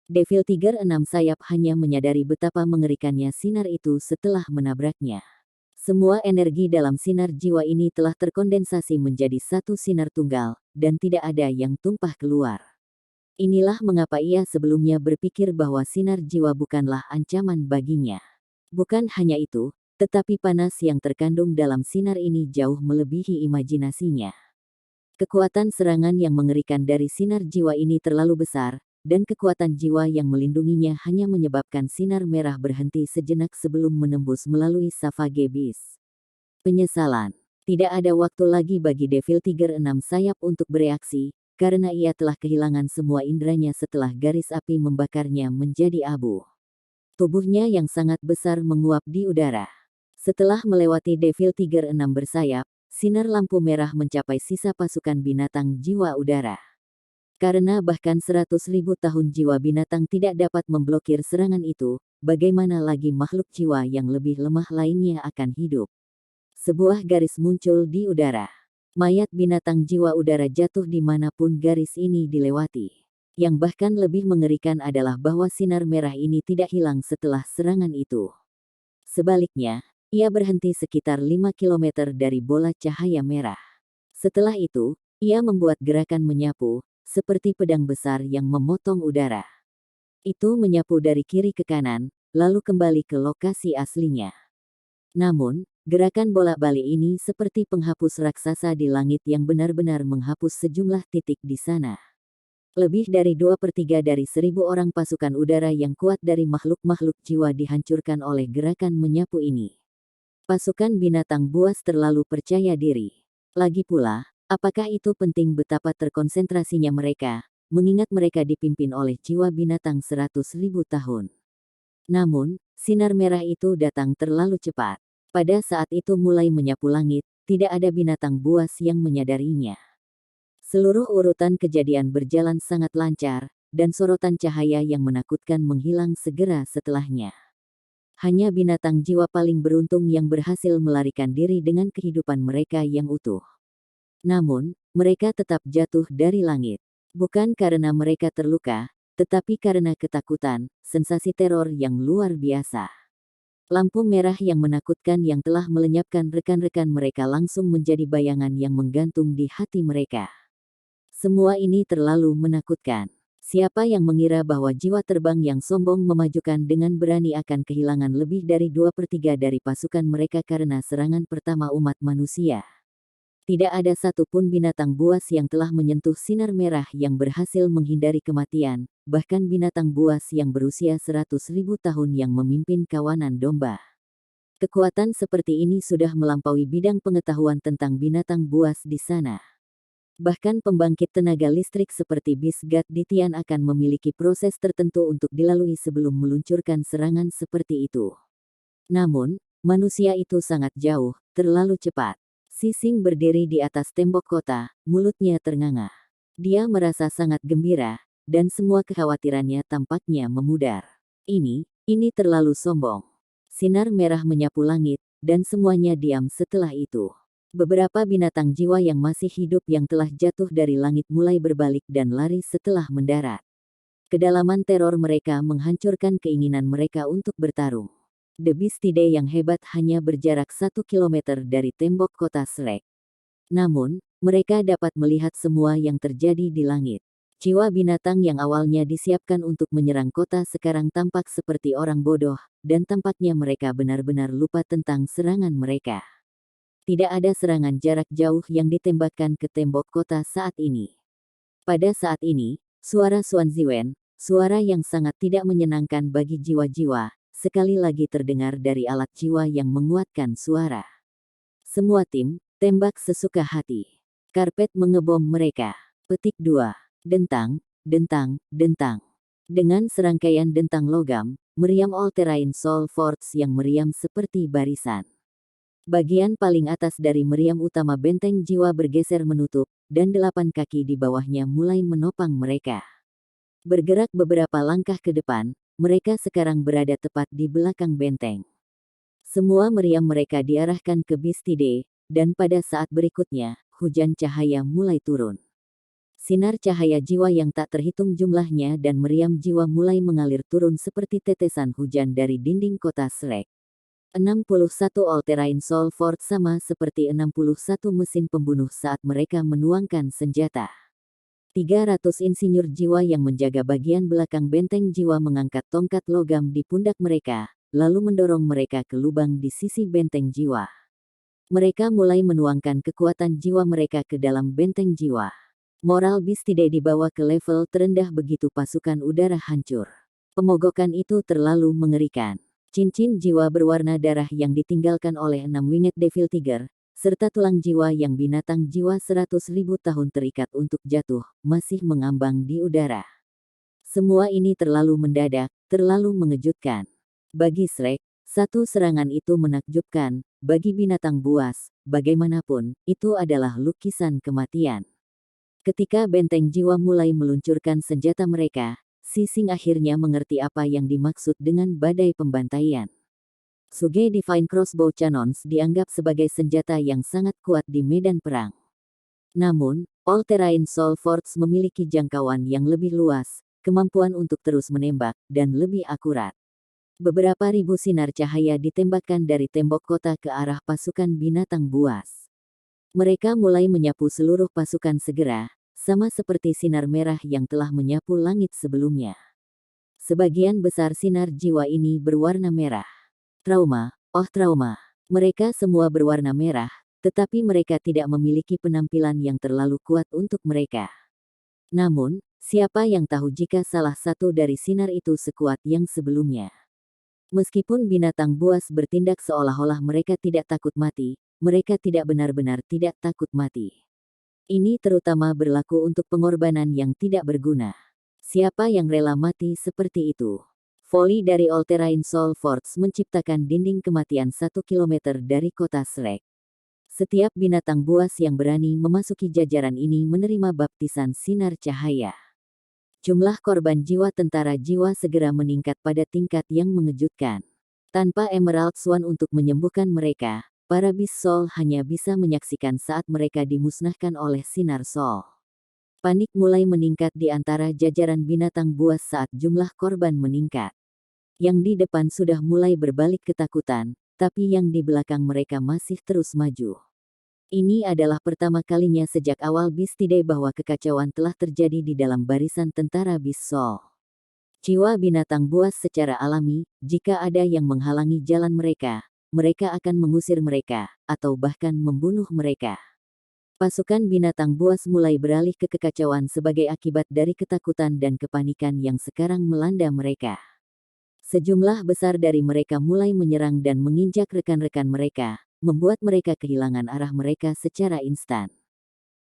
Devil Tiger 6 sayap hanya menyadari betapa mengerikannya sinar itu setelah menabraknya. Semua energi dalam sinar jiwa ini telah terkondensasi menjadi satu sinar tunggal, dan tidak ada yang tumpah keluar. Inilah mengapa ia sebelumnya berpikir bahwa sinar jiwa bukanlah ancaman baginya. Bukan hanya itu, tetapi panas yang terkandung dalam sinar ini jauh melebihi imajinasinya. Kekuatan serangan yang mengerikan dari sinar jiwa ini terlalu besar, dan kekuatan jiwa yang melindunginya hanya menyebabkan sinar merah berhenti sejenak sebelum menembus melalui Savage Beast. Penyesalan. Tidak ada waktu lagi bagi Devil Tiger 6 sayap untuk bereaksi, karena ia telah kehilangan semua inderanya setelah garis api membakarnya menjadi abu. Tubuhnya yang sangat besar menguap di udara. Setelah melewati Devil Tiger 6 bersayap, sinar lampu merah mencapai sisa pasukan binatang jiwa udara. Karena bahkan 100.000 tahun jiwa binatang tidak dapat memblokir serangan itu, bagaimana lagi makhluk jiwa yang lebih lemah lainnya akan hidup. Sebuah garis muncul di udara. Mayat binatang jiwa udara jatuh dimanapun garis ini dilewati. Yang bahkan lebih mengerikan adalah bahwa sinar merah ini tidak hilang setelah serangan itu. Sebaliknya, ia berhenti sekitar 5 km dari bola cahaya merah. Setelah itu, ia membuat gerakan menyapu, seperti pedang besar yang memotong udara. Itu menyapu dari kiri ke kanan, lalu kembali ke lokasi aslinya. Namun, gerakan bolak-balik ini seperti penghapus raksasa di langit yang benar-benar menghapus sejumlah titik di sana. Lebih dari 2/3 dari 1.000 orang pasukan udara yang kuat dari makhluk-makhluk jiwa dihancurkan oleh gerakan menyapu ini. Pasukan binatang buas terlalu percaya diri. Lagi pula, apakah itu penting betapa terkonsentrasinya mereka, mengingat mereka dipimpin oleh jiwa binatang 100.000 tahun. Namun, sinar merah itu datang terlalu cepat. Pada saat itu mulai menyapu langit, tidak ada binatang buas yang menyadarinya. Seluruh urutan kejadian berjalan sangat lancar, dan sorotan cahaya yang menakutkan menghilang segera setelahnya. Hanya binatang jiwa paling beruntung yang berhasil melarikan diri dengan kehidupan mereka yang utuh. Namun, mereka tetap jatuh dari langit. Bukan karena mereka terluka, tetapi karena ketakutan, sensasi teror yang luar biasa. Lampu merah yang menakutkan yang telah melenyapkan rekan-rekan mereka langsung menjadi bayangan yang menggantung di hati mereka. Semua ini terlalu menakutkan. Siapa yang mengira bahwa jiwa terbang yang sombong memajukan dengan berani akan kehilangan lebih dari 2/3 dari pasukan mereka karena serangan pertama umat manusia. Tidak ada satupun binatang buas yang telah menyentuh sinar merah yang berhasil menghindari kematian, bahkan binatang buas yang berusia 100.000 tahun yang memimpin kawanan domba. Kekuatan seperti ini sudah melampaui bidang pengetahuan tentang binatang buas di sana. Bahkan pembangkit tenaga listrik seperti Bisgat Ditian akan memiliki proses tertentu untuk dilalui sebelum meluncurkan serangan seperti itu. Namun, manusia itu sangat jauh, terlalu cepat. Sising berdiri di atas tembok kota, mulutnya ternganga. Dia merasa sangat gembira, dan semua kekhawatirannya tampaknya memudar. Ini terlalu sombong. Sinar merah menyapu langit, dan semuanya diam setelah itu. Beberapa binatang jiwa yang masih hidup yang telah jatuh dari langit mulai berbalik dan lari setelah mendarat. Kedalaman teror mereka menghancurkan keinginan mereka untuk bertarung. The Bistide yang hebat hanya berjarak 1 kilometer dari tembok kota Shrek. Namun, mereka dapat melihat semua yang terjadi di langit. Jiwa binatang yang awalnya disiapkan untuk menyerang kota sekarang tampak seperti orang bodoh, dan tampaknya mereka benar-benar lupa tentang serangan mereka. Tidak ada serangan jarak jauh yang ditembakkan ke tembok kota saat ini. Pada saat ini, suara Xuan Ziwen, suara yang sangat tidak menyenangkan bagi jiwa-jiwa, sekali lagi terdengar dari alat jiwa yang menguatkan suara. Semua tim, tembak sesuka hati. Karpet mengebom mereka. Petik 2. Dentang, dentang, dentang. Dengan serangkaian dentang logam, meriam all-terrain Soul Forts yang meriam seperti barisan. Bagian paling atas dari meriam utama benteng jiwa bergeser menutup, dan 8 kaki di bawahnya mulai menopang mereka. Bergerak beberapa langkah ke depan, mereka sekarang berada tepat di belakang benteng. Semua meriam mereka diarahkan ke Bistide, dan pada saat berikutnya, hujan cahaya mulai turun. Sinar cahaya jiwa yang tak terhitung jumlahnya dan meriam jiwa mulai mengalir turun seperti tetesan hujan dari dinding kota Shrek. 61 all-terrain Soul Fort sama seperti 61 mesin pembunuh saat mereka menuangkan senjata. 300 insinyur jiwa yang menjaga bagian belakang benteng jiwa mengangkat tongkat logam di pundak mereka, lalu mendorong mereka ke lubang di sisi benteng jiwa. Mereka mulai menuangkan kekuatan jiwa mereka ke dalam benteng jiwa. Moral Bistide dibawa ke level terendah begitu pasukan udara hancur. Pemogokan itu terlalu mengerikan. Cincin jiwa berwarna darah yang ditinggalkan oleh 6 Winged Devil Tiger, serta tulang jiwa yang binatang jiwa 100.000 tahun terikat untuk jatuh, masih mengambang di udara. Semua ini terlalu mendadak, terlalu mengejutkan. Bagi Shrek, satu serangan itu menakjubkan, bagi binatang buas, bagaimanapun, itu adalah lukisan kematian. Ketika benteng jiwa mulai meluncurkan senjata mereka, Sising akhirnya mengerti apa yang dimaksud dengan badai pembantaian. Suge Divine Crossbow Cannons dianggap sebagai senjata yang sangat kuat di medan perang. Namun, all-terrain Soul Forts memiliki jangkauan yang lebih luas, kemampuan untuk terus menembak, dan lebih akurat. Beberapa ribu sinar cahaya ditembakkan dari tembok kota ke arah pasukan binatang buas. Mereka mulai menyapu seluruh pasukan segera, sama seperti sinar merah yang telah menyapu langit sebelumnya. Sebagian besar sinar jiwa ini berwarna merah. Trauma, oh trauma. Mereka semua berwarna merah, tetapi mereka tidak memiliki penampilan yang terlalu kuat untuk mereka. Namun, siapa yang tahu jika salah satu dari sinar itu sekuat yang sebelumnya? Meskipun binatang buas bertindak seolah-olah mereka tidak takut mati, mereka tidak benar-benar tidak takut mati. Ini terutama berlaku untuk pengorbanan yang tidak berguna. Siapa yang rela mati seperti itu? Volley dari all-terrain Soul Forts menciptakan dinding kematian 1 kilometer dari kota Shrek. Setiap binatang buas yang berani memasuki jajaran ini menerima baptisan sinar cahaya. Jumlah korban jiwa tentara jiwa segera meningkat pada tingkat yang mengejutkan. Tanpa Emerald Swan untuk menyembuhkan mereka, para Beast Soul hanya bisa menyaksikan saat mereka dimusnahkan oleh sinar Soul. Panik mulai meningkat di antara jajaran binatang buas saat jumlah korban meningkat. Yang di depan sudah mulai berbalik ketakutan, tapi yang di belakang mereka masih terus maju. Ini adalah pertama kalinya sejak awal Bistide bahwa kekacauan telah terjadi di dalam barisan tentara Beast Soul. Jiwa binatang buas secara alami, jika ada yang menghalangi jalan mereka akan mengusir mereka, atau bahkan membunuh mereka. Pasukan binatang buas mulai beralih ke kekacauan sebagai akibat dari ketakutan dan kepanikan yang sekarang melanda mereka. Sejumlah besar dari mereka mulai menyerang dan menginjak rekan-rekan mereka, membuat mereka kehilangan arah mereka secara instan.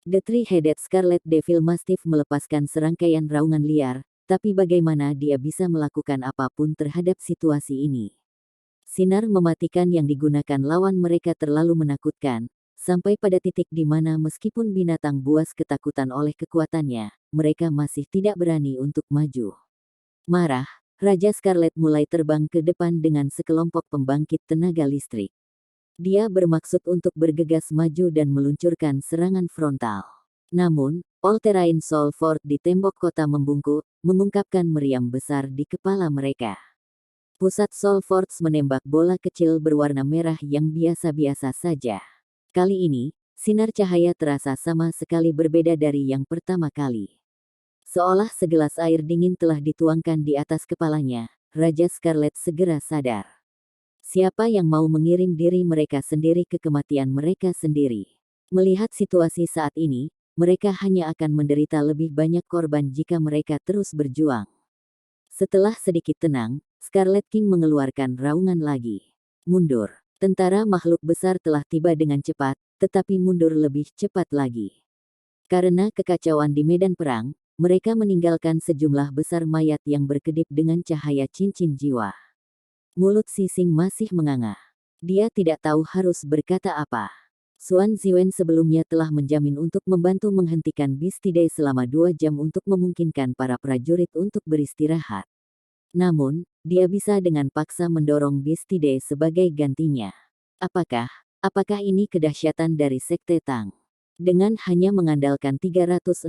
The Three-Headed Scarlet Devil Mastiff melepaskan serangkaian raungan liar, tapi bagaimana dia bisa melakukan apapun terhadap situasi ini? Sinar mematikan yang digunakan lawan mereka terlalu menakutkan, sampai pada titik di mana meskipun binatang buas ketakutan oleh kekuatannya, mereka masih tidak berani untuk maju. Marah, Raja Scarlet mulai terbang ke depan dengan sekelompok pembangkit tenaga listrik. Dia bermaksud untuk bergegas maju dan meluncurkan serangan frontal. Namun, all-terrain Soul Fort di tembok kota membungkuk, mengungkapkan meriam besar di kepala mereka. Pusat Soul Forts menembak bola kecil berwarna merah yang biasa-biasa saja. Kali ini, sinar cahaya terasa sama sekali berbeda dari yang pertama kali. Seolah segelas air dingin telah dituangkan di atas kepalanya, Raja Scarlet segera sadar. Siapa yang mau mengirim diri mereka sendiri ke kematian mereka sendiri? Melihat situasi saat ini, mereka hanya akan menderita lebih banyak korban jika mereka terus berjuang. Setelah sedikit tenang, Scarlet King mengeluarkan raungan lagi. Mundur. Tentara makhluk besar telah tiba dengan cepat, tetapi mundur lebih cepat lagi. Karena kekacauan di medan perang, mereka meninggalkan sejumlah besar mayat yang berkedip dengan cahaya cincin jiwa. Mulut Sising masih menganga. Dia tidak tahu harus berkata apa. Xuan Ziwen sebelumnya telah menjamin untuk membantu menghentikan Bistide selama 2 jam untuk memungkinkan para prajurit untuk beristirahat. Namun, dia bisa dengan paksa mendorong Bistide sebagai gantinya. Apakah ini kedahsyatan dari Sekte Tang? Dengan hanya mengandalkan 361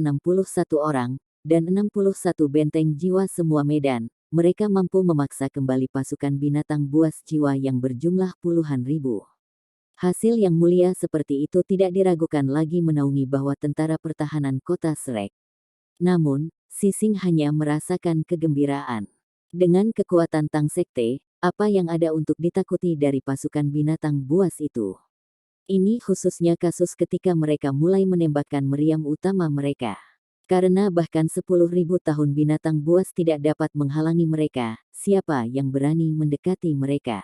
orang, dan 61 benteng jiwa semua medan, mereka mampu memaksa kembali pasukan binatang buas jiwa yang berjumlah puluhan ribu. Hasil yang mulia seperti itu tidak diragukan lagi menaungi bahwa tentara pertahanan kota Shrek. Namun, Sising hanya merasakan kegembiraan. Dengan kekuatan Tang Sekte, apa yang ada untuk ditakuti dari pasukan binatang buas itu? Ini khususnya kasus ketika mereka mulai menembakkan meriam utama mereka. Karena bahkan 10.000 tahun binatang buas tidak dapat menghalangi mereka, siapa yang berani mendekati mereka?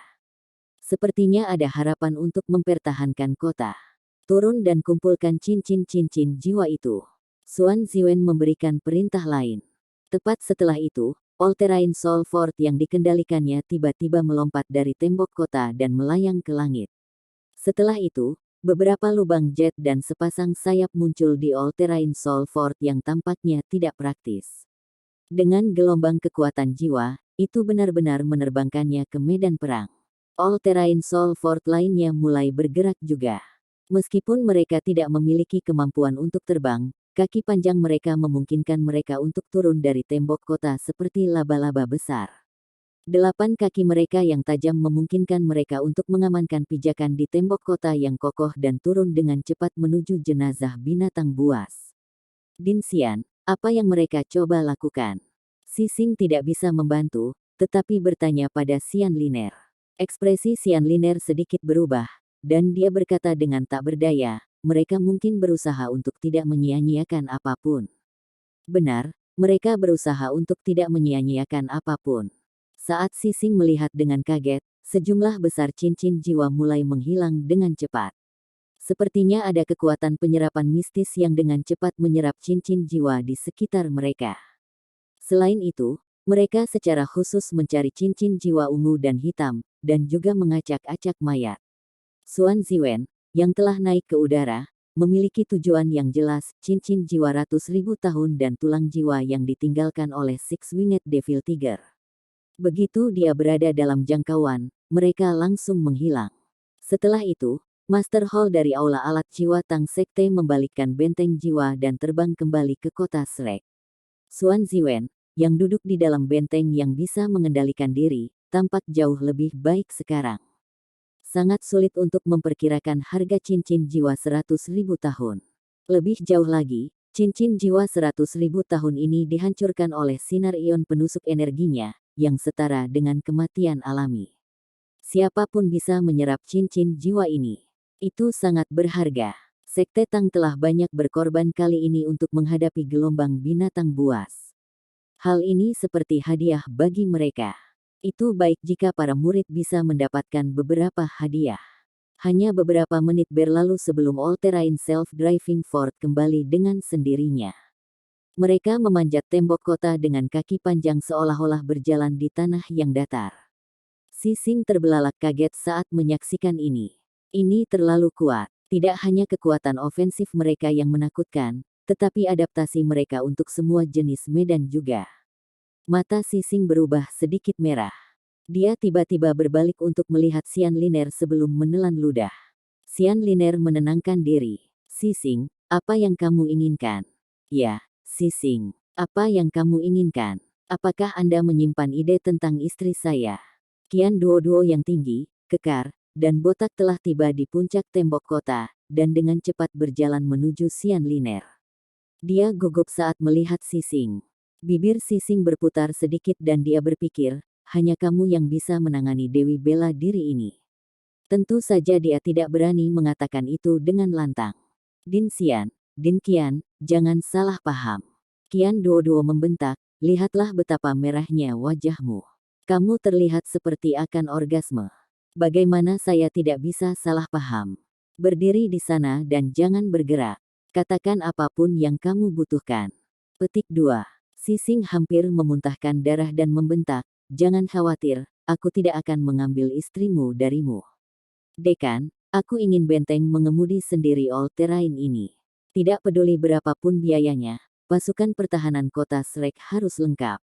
Sepertinya ada harapan untuk mempertahankan kota. Turun dan kumpulkan cincin-cincin jiwa itu. Xuan Ziwen memberikan perintah lain. Tepat setelah itu, All-Terrain Soul Fort yang dikendalikannya tiba-tiba melompat dari tembok kota dan melayang ke langit. Setelah itu, beberapa lubang jet dan sepasang sayap muncul di All-Terrain Soul Fort yang tampaknya tidak praktis. Dengan gelombang kekuatan jiwa, itu benar-benar menerbangkannya ke medan perang. All-Terrain Soul Fort lainnya mulai bergerak juga. Meskipun mereka tidak memiliki kemampuan untuk terbang, kaki panjang mereka memungkinkan mereka untuk turun dari tembok kota seperti laba-laba besar. 8 kaki mereka yang tajam memungkinkan mereka untuk mengamankan pijakan di tembok kota yang kokoh dan turun dengan cepat menuju jenazah binatang buas. Din Xian, apa yang mereka coba lakukan? Sising tidak bisa membantu, tetapi bertanya pada Xian Liner. Ekspresi Xian Liner sedikit berubah, dan dia berkata dengan tak berdaya, mereka mungkin berusaha untuk tidak menyia-nyiakan apapun. Benar, mereka berusaha untuk tidak menyia-nyiakan apapun. Saat Sising melihat dengan kaget, sejumlah besar cincin jiwa mulai menghilang dengan cepat. Sepertinya ada kekuatan penyerapan mistis yang dengan cepat menyerap cincin jiwa di sekitar mereka. Selain itu, mereka secara khusus mencari cincin jiwa ungu dan hitam, dan juga mengacak-acak mayat. Xuan Ziwen, yang telah naik ke udara, memiliki tujuan yang jelas, cincin jiwa ratus ribu tahun dan tulang jiwa yang ditinggalkan oleh Six-Winged Devil Tiger. Begitu dia berada dalam jangkauan, mereka langsung menghilang. Setelah itu, Master Hall dari Aula Alat Jiwa Tang Sekte membalikkan benteng jiwa dan terbang kembali ke kota Shrek. Xuan Ziwen, yang duduk di dalam benteng yang bisa mengendalikan diri, tampak jauh lebih baik sekarang. Sangat sulit untuk memperkirakan harga cincin jiwa 100.000 tahun. Lebih jauh lagi, cincin jiwa 100.000 tahun ini dihancurkan oleh sinar ion penusuk energinya, yang setara dengan kematian alami. Siapapun bisa menyerap cincin jiwa ini. Itu sangat berharga. Sekte Tang telah banyak berkorban kali ini untuk menghadapi gelombang binatang buas. Hal ini seperti hadiah bagi mereka. Itu baik jika para murid bisa mendapatkan beberapa hadiah. Hanya beberapa menit berlalu sebelum All-Terrain Self-Driving Fort kembali dengan sendirinya. Mereka memanjat tembok kota dengan kaki panjang seolah-olah berjalan di tanah yang datar. Sising terbelalak kaget saat menyaksikan ini. Ini terlalu kuat. Tidak hanya kekuatan ofensif mereka yang menakutkan, tetapi adaptasi mereka untuk semua jenis medan juga. Mata Sising berubah sedikit merah. Dia tiba-tiba berbalik untuk melihat Xian Liner sebelum menelan ludah. Xian Liner menenangkan diri. Sising, apa yang kamu inginkan? Ya, Sising, apa yang kamu inginkan? Apakah Anda menyimpan ide tentang istri saya? Qian Duo-Duo yang tinggi, kekar, dan botak telah tiba di puncak tembok kota, dan dengan cepat berjalan menuju Xian Liner. Dia gugup saat melihat Sising. Bibir Sising berputar sedikit dan dia berpikir, hanya kamu yang bisa menangani Dewi bela diri ini. Tentu saja dia tidak berani mengatakan itu dengan lantang. Din Qian, jangan salah paham. Qian Duo-Duo membentak, lihatlah betapa merahnya wajahmu. Kamu terlihat seperti akan orgasme. Bagaimana saya tidak bisa salah paham? Berdiri di sana dan jangan bergerak. Katakan apapun yang kamu butuhkan. Petik 2. Sising hampir memuntahkan darah dan membentak, jangan khawatir, aku tidak akan mengambil istrimu darimu. Dekan, aku ingin benteng mengemudi sendiri all-terrain ini. Tidak peduli berapapun biayanya, pasukan pertahanan kota Shrek harus lengkap.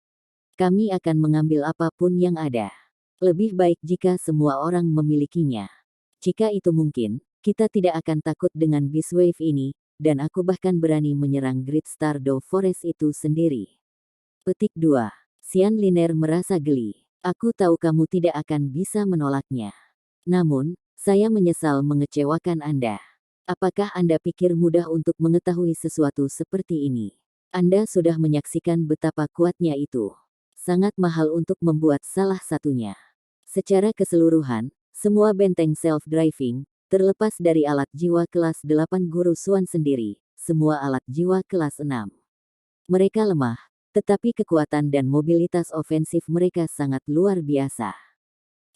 Kami akan mengambil apapun yang ada. Lebih baik jika semua orang memilikinya. Jika itu mungkin, kita tidak akan takut dengan Beastwave ini, dan aku bahkan berani menyerang Great Stardew Forest itu sendiri. Petik 2. Sian Liner merasa geli. Aku tahu kamu tidak akan bisa menolaknya. Namun, saya menyesal mengecewakan Anda. Apakah Anda pikir mudah untuk mengetahui sesuatu seperti ini? Anda sudah menyaksikan betapa kuatnya itu. Sangat mahal untuk membuat salah satunya. Secara keseluruhan, semua benteng self-driving, terlepas dari alat jiwa kelas 8 Guru Suan sendiri, semua alat jiwa kelas 6. Mereka lemah, tetapi kekuatan dan mobilitas ofensif mereka sangat luar biasa.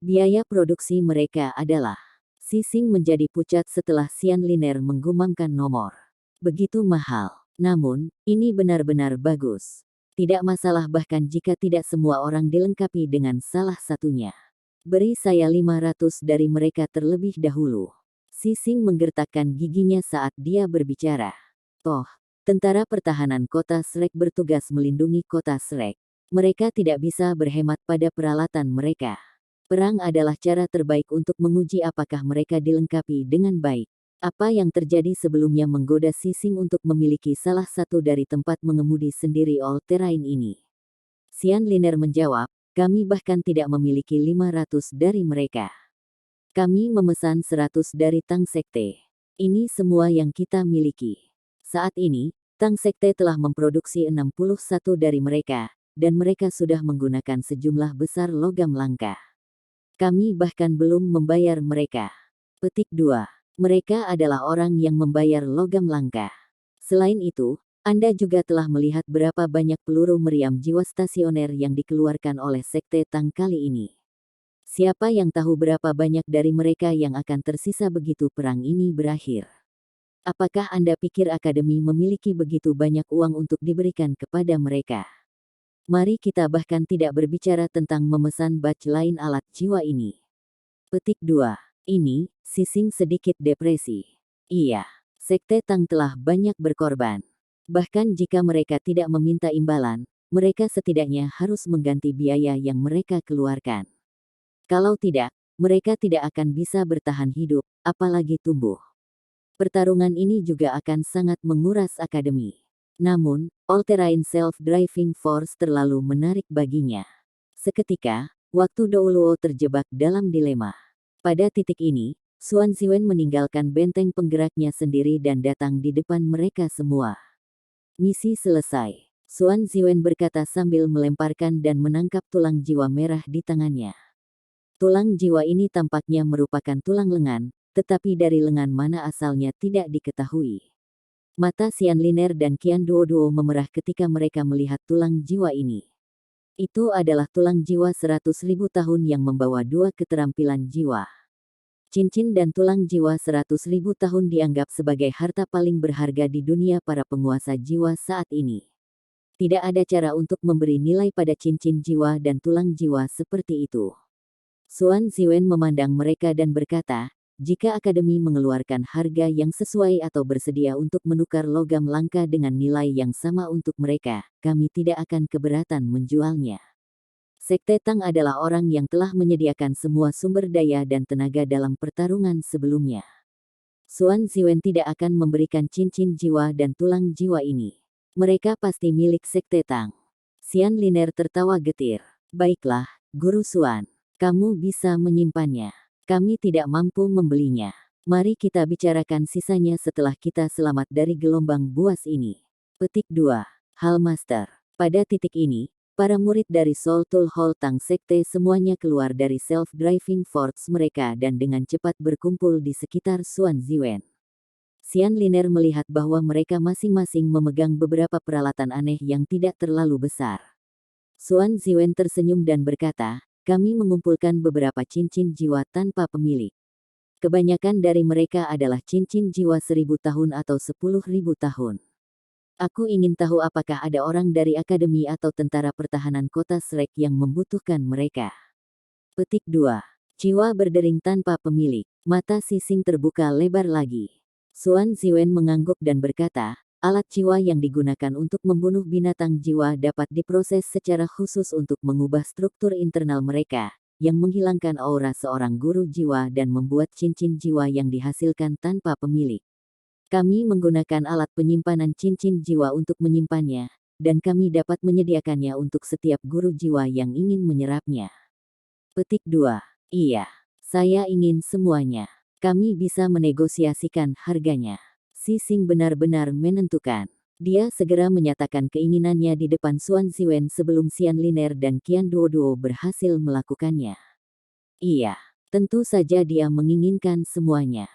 Biaya produksi mereka adalah. Sising menjadi pucat setelah Sian Liner menggumamkan nomor. Begitu mahal. Namun, ini benar-benar bagus. Tidak masalah bahkan jika tidak semua orang dilengkapi dengan salah satunya. Beri saya 500 dari mereka terlebih dahulu. Sising menggertakkan giginya saat dia berbicara. Toh, tentara pertahanan kota Shrek bertugas melindungi kota Shrek. Mereka tidak bisa berhemat pada peralatan mereka. Perang adalah cara terbaik untuk menguji apakah mereka dilengkapi dengan baik. Apa yang terjadi sebelumnya menggoda Sising untuk memiliki salah satu dari tempat mengemudi sendiri all-terrain ini. Sian Liner menjawab, kami bahkan tidak memiliki 500 dari mereka. Kami memesan 100 dari Tang Sekte. Ini semua yang kita miliki. Saat ini, Tang Sekte telah memproduksi 61 dari mereka, dan mereka sudah menggunakan sejumlah besar logam langka. Kami bahkan belum membayar mereka. Petik 2. Mereka adalah orang yang membayar logam langka. Selain itu, Anda juga telah melihat berapa banyak peluru meriam jiwa stasioner yang dikeluarkan oleh Sekte Tang kali ini. Siapa yang tahu berapa banyak dari mereka yang akan tersisa begitu perang ini berakhir? Apakah Anda pikir Akademi memiliki begitu banyak uang untuk diberikan kepada mereka? Mari kita bahkan tidak berbicara tentang memesan batch lain alat jiwa ini. Petik 2. Ini, Sising sedikit depresi. Iya, Sekte Tang telah banyak berkorban. Bahkan jika mereka tidak meminta imbalan, mereka setidaknya harus mengganti biaya yang mereka keluarkan. Kalau tidak, mereka tidak akan bisa bertahan hidup, apalagi tumbuh. Pertarungan ini juga akan sangat menguras Akademi. Namun, all-terrain self-driving force terlalu menarik baginya. Seketika, waktu Douluo terjebak dalam dilema. Pada titik ini, Suan Ziwen meninggalkan benteng penggeraknya sendiri dan datang di depan mereka semua. Misi selesai. Suan Ziwen berkata sambil melemparkan dan menangkap tulang jiwa merah di tangannya. Tulang jiwa ini tampaknya merupakan tulang lengan, tetapi dari lengan mana asalnya tidak diketahui. Mata Sian Liner dan Qian Duoduo memerah ketika mereka melihat tulang jiwa ini. Itu adalah tulang jiwa 100.000 tahun yang membawa dua keterampilan jiwa. Cincin dan tulang jiwa 100.000 tahun dianggap sebagai harta paling berharga di dunia para penguasa jiwa saat ini. Tidak ada cara untuk memberi nilai pada cincin jiwa dan tulang jiwa seperti itu. Suan Ziwen memandang mereka dan berkata, jika Akademi mengeluarkan harga yang sesuai atau bersedia untuk menukar logam langka dengan nilai yang sama untuk mereka, kami tidak akan keberatan menjualnya. Sekte Tang adalah orang yang telah menyediakan semua sumber daya dan tenaga dalam pertarungan sebelumnya. Suan Ziwen tidak akan memberikan cincin jiwa dan tulang jiwa ini. Mereka pasti milik Sekte Tang. Sian Liner tertawa getir. Baiklah, Guru Suan. Kamu bisa menyimpannya. Kami tidak mampu membelinya. Mari kita bicarakan sisanya setelah kita selamat dari gelombang buas ini. Petik 2. Hallmaster. Pada titik ini, para murid dari Soul Tool Hall Tang Sekte semuanya keluar dari self-driving forts mereka dan dengan cepat berkumpul di sekitar Suan Ziwen. Sian Liner melihat bahwa mereka masing-masing memegang beberapa peralatan aneh yang tidak terlalu besar. Suan Ziwen tersenyum dan berkata, kami mengumpulkan beberapa cincin jiwa tanpa pemilik. Kebanyakan dari mereka adalah cincin jiwa 1000 tahun atau 10.000 tahun. Aku ingin tahu apakah ada orang dari akademi atau tentara pertahanan kota Shrek yang membutuhkan mereka. Petik 2. Jiwa berdering tanpa pemilik. Mata Sising terbuka lebar lagi. Xuan Ziwen mengangguk dan berkata, alat jiwa yang digunakan untuk membunuh binatang jiwa dapat diproses secara khusus untuk mengubah struktur internal mereka, yang menghilangkan aura seorang guru jiwa dan membuat cincin jiwa yang dihasilkan tanpa pemilik. Kami menggunakan alat penyimpanan cincin jiwa untuk menyimpannya, dan kami dapat menyediakannya untuk setiap guru jiwa yang ingin menyerapnya. Petik 2. Iya, saya ingin semuanya. Kami bisa menegosiasikan harganya. Sising benar-benar menentukan. Dia segera menyatakan keinginannya di depan Xuan Ziwen sebelum Xian Liner dan Qian Duoduo berhasil melakukannya. Iya, tentu saja dia menginginkan semuanya.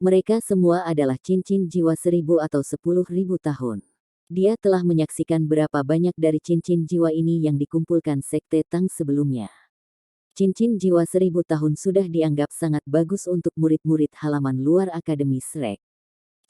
Mereka semua adalah cincin jiwa 1000 atau 10.000 tahun. Dia telah menyaksikan berapa banyak dari cincin jiwa ini yang dikumpulkan Sekte Tang sebelumnya. Cincin jiwa 1000 tahun sudah dianggap sangat bagus untuk murid-murid halaman luar Akademi Shrek.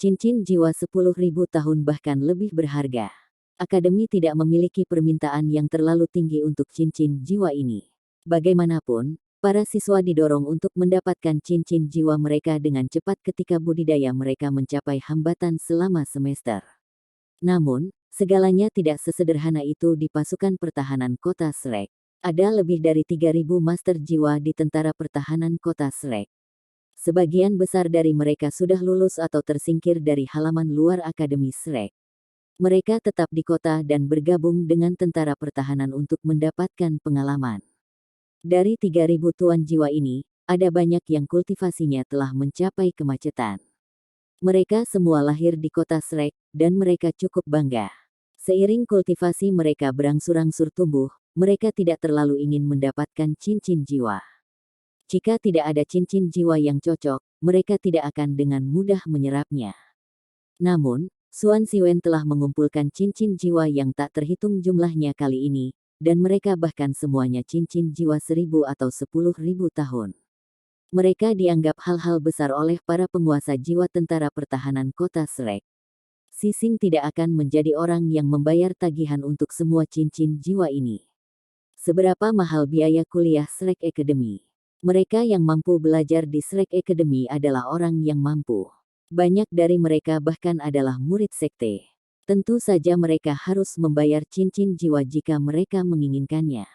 Cincin jiwa 10.000 tahun bahkan lebih berharga. Akademi tidak memiliki permintaan yang terlalu tinggi untuk cincin jiwa ini. Bagaimanapun, para siswa didorong untuk mendapatkan cincin jiwa mereka dengan cepat ketika budidaya mereka mencapai hambatan selama semester. Namun, segalanya tidak sesederhana itu di pasukan pertahanan kota Shrek. Ada lebih dari 3.000 master jiwa di tentara pertahanan kota Shrek. Sebagian besar dari mereka sudah lulus atau tersingkir dari halaman luar Akademi Shrek. Mereka tetap di kota dan bergabung dengan tentara pertahanan untuk mendapatkan pengalaman. Dari 3.000 tuan jiwa ini, ada banyak yang kultivasinya telah mencapai kemacetan. Mereka semua lahir di kota Shrek, dan mereka cukup bangga. Seiring kultivasi mereka berangsur-angsur tumbuh, mereka tidak terlalu ingin mendapatkan cincin jiwa. Jika tidak ada cincin jiwa yang cocok, mereka tidak akan dengan mudah menyerapnya. Namun, Xuan Ziwen telah mengumpulkan cincin jiwa yang tak terhitung jumlahnya kali ini, dan mereka bahkan semuanya cincin jiwa 1000 atau 10.000 tahun. Mereka dianggap hal-hal besar oleh para penguasa jiwa tentara pertahanan kota Shrek. Sising tidak akan menjadi orang yang membayar tagihan untuk semua cincin jiwa ini. Seberapa mahal biaya kuliah Shrek Academy? Mereka yang mampu belajar di Shrek Academy adalah orang yang mampu. Banyak dari mereka bahkan adalah murid sekte. Tentu saja mereka harus membayar cincin jiwa jika mereka menginginkannya.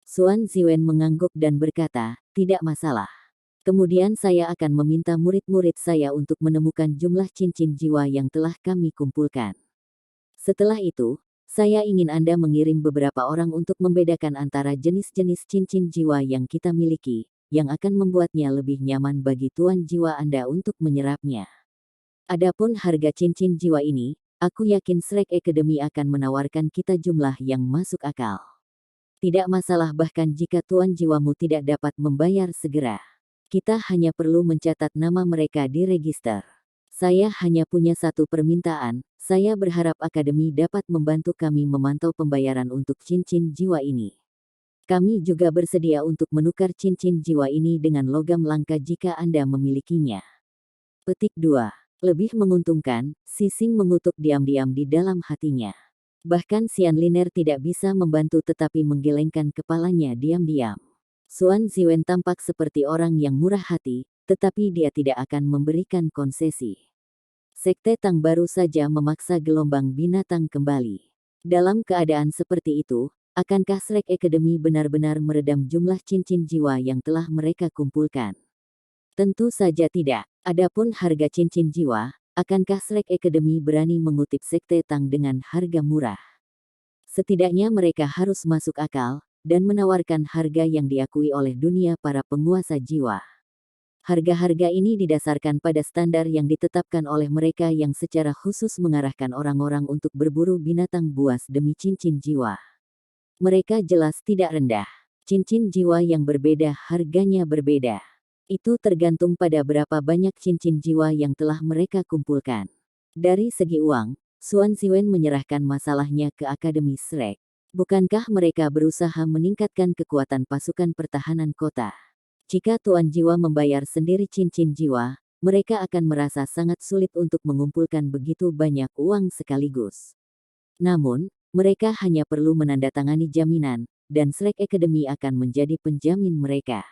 Xuan Ziwen mengangguk dan berkata, tidak masalah. Kemudian saya akan meminta murid-murid saya untuk menemukan jumlah cincin jiwa yang telah kami kumpulkan. Setelah itu, saya ingin Anda mengirim beberapa orang untuk membedakan antara jenis-jenis cincin jiwa yang kita miliki, yang akan membuatnya lebih nyaman bagi tuan jiwa Anda untuk menyerapnya. Adapun harga cincin jiwa ini, aku yakin Shrek Academy akan menawarkan kita jumlah yang masuk akal. Tidak masalah bahkan jika tuan jiwamu tidak dapat membayar segera. Kita hanya perlu mencatat nama mereka di register. Saya hanya punya satu permintaan, saya berharap Akademi dapat membantu kami memantau pembayaran untuk cincin jiwa ini. Kami juga bersedia untuk menukar cincin jiwa ini dengan logam langka jika Anda memilikinya. Petik 2. Lebih menguntungkan, Sising mengutuk diam-diam di dalam hatinya. Bahkan Xian Liner tidak bisa membantu tetapi menggelengkan kepalanya diam-diam. Xuan Ziwen tampak seperti orang yang murah hati, tetapi dia tidak akan memberikan konsesi. Sekte Tang baru saja memaksa gelombang binatang kembali. Dalam keadaan seperti itu, akankah Shrek Academy benar-benar meredam jumlah cincin jiwa yang telah mereka kumpulkan? Tentu saja tidak. Adapun harga cincin jiwa, akankah Shrek Academy berani mengutip Sekte Tang dengan harga murah? Setidaknya mereka harus masuk akal, dan menawarkan harga yang diakui oleh dunia para penguasa jiwa. Harga-harga ini didasarkan pada standar yang ditetapkan oleh mereka yang secara khusus mengarahkan orang-orang untuk berburu binatang buas demi cincin jiwa. Mereka jelas tidak rendah. Cincin jiwa yang berbeda harganya berbeda. Itu tergantung pada berapa banyak cincin jiwa yang telah mereka kumpulkan. Dari segi uang, Xuan Ziwen menyerahkan masalahnya ke Akademi Shrek. Bukankah mereka berusaha meningkatkan kekuatan pasukan pertahanan kota? Jika Tuan Jiwa membayar sendiri cincin jiwa, mereka akan merasa sangat sulit untuk mengumpulkan begitu banyak uang sekaligus. Namun, mereka hanya perlu menandatangani jaminan, dan Shrek Academy akan menjadi penjamin mereka.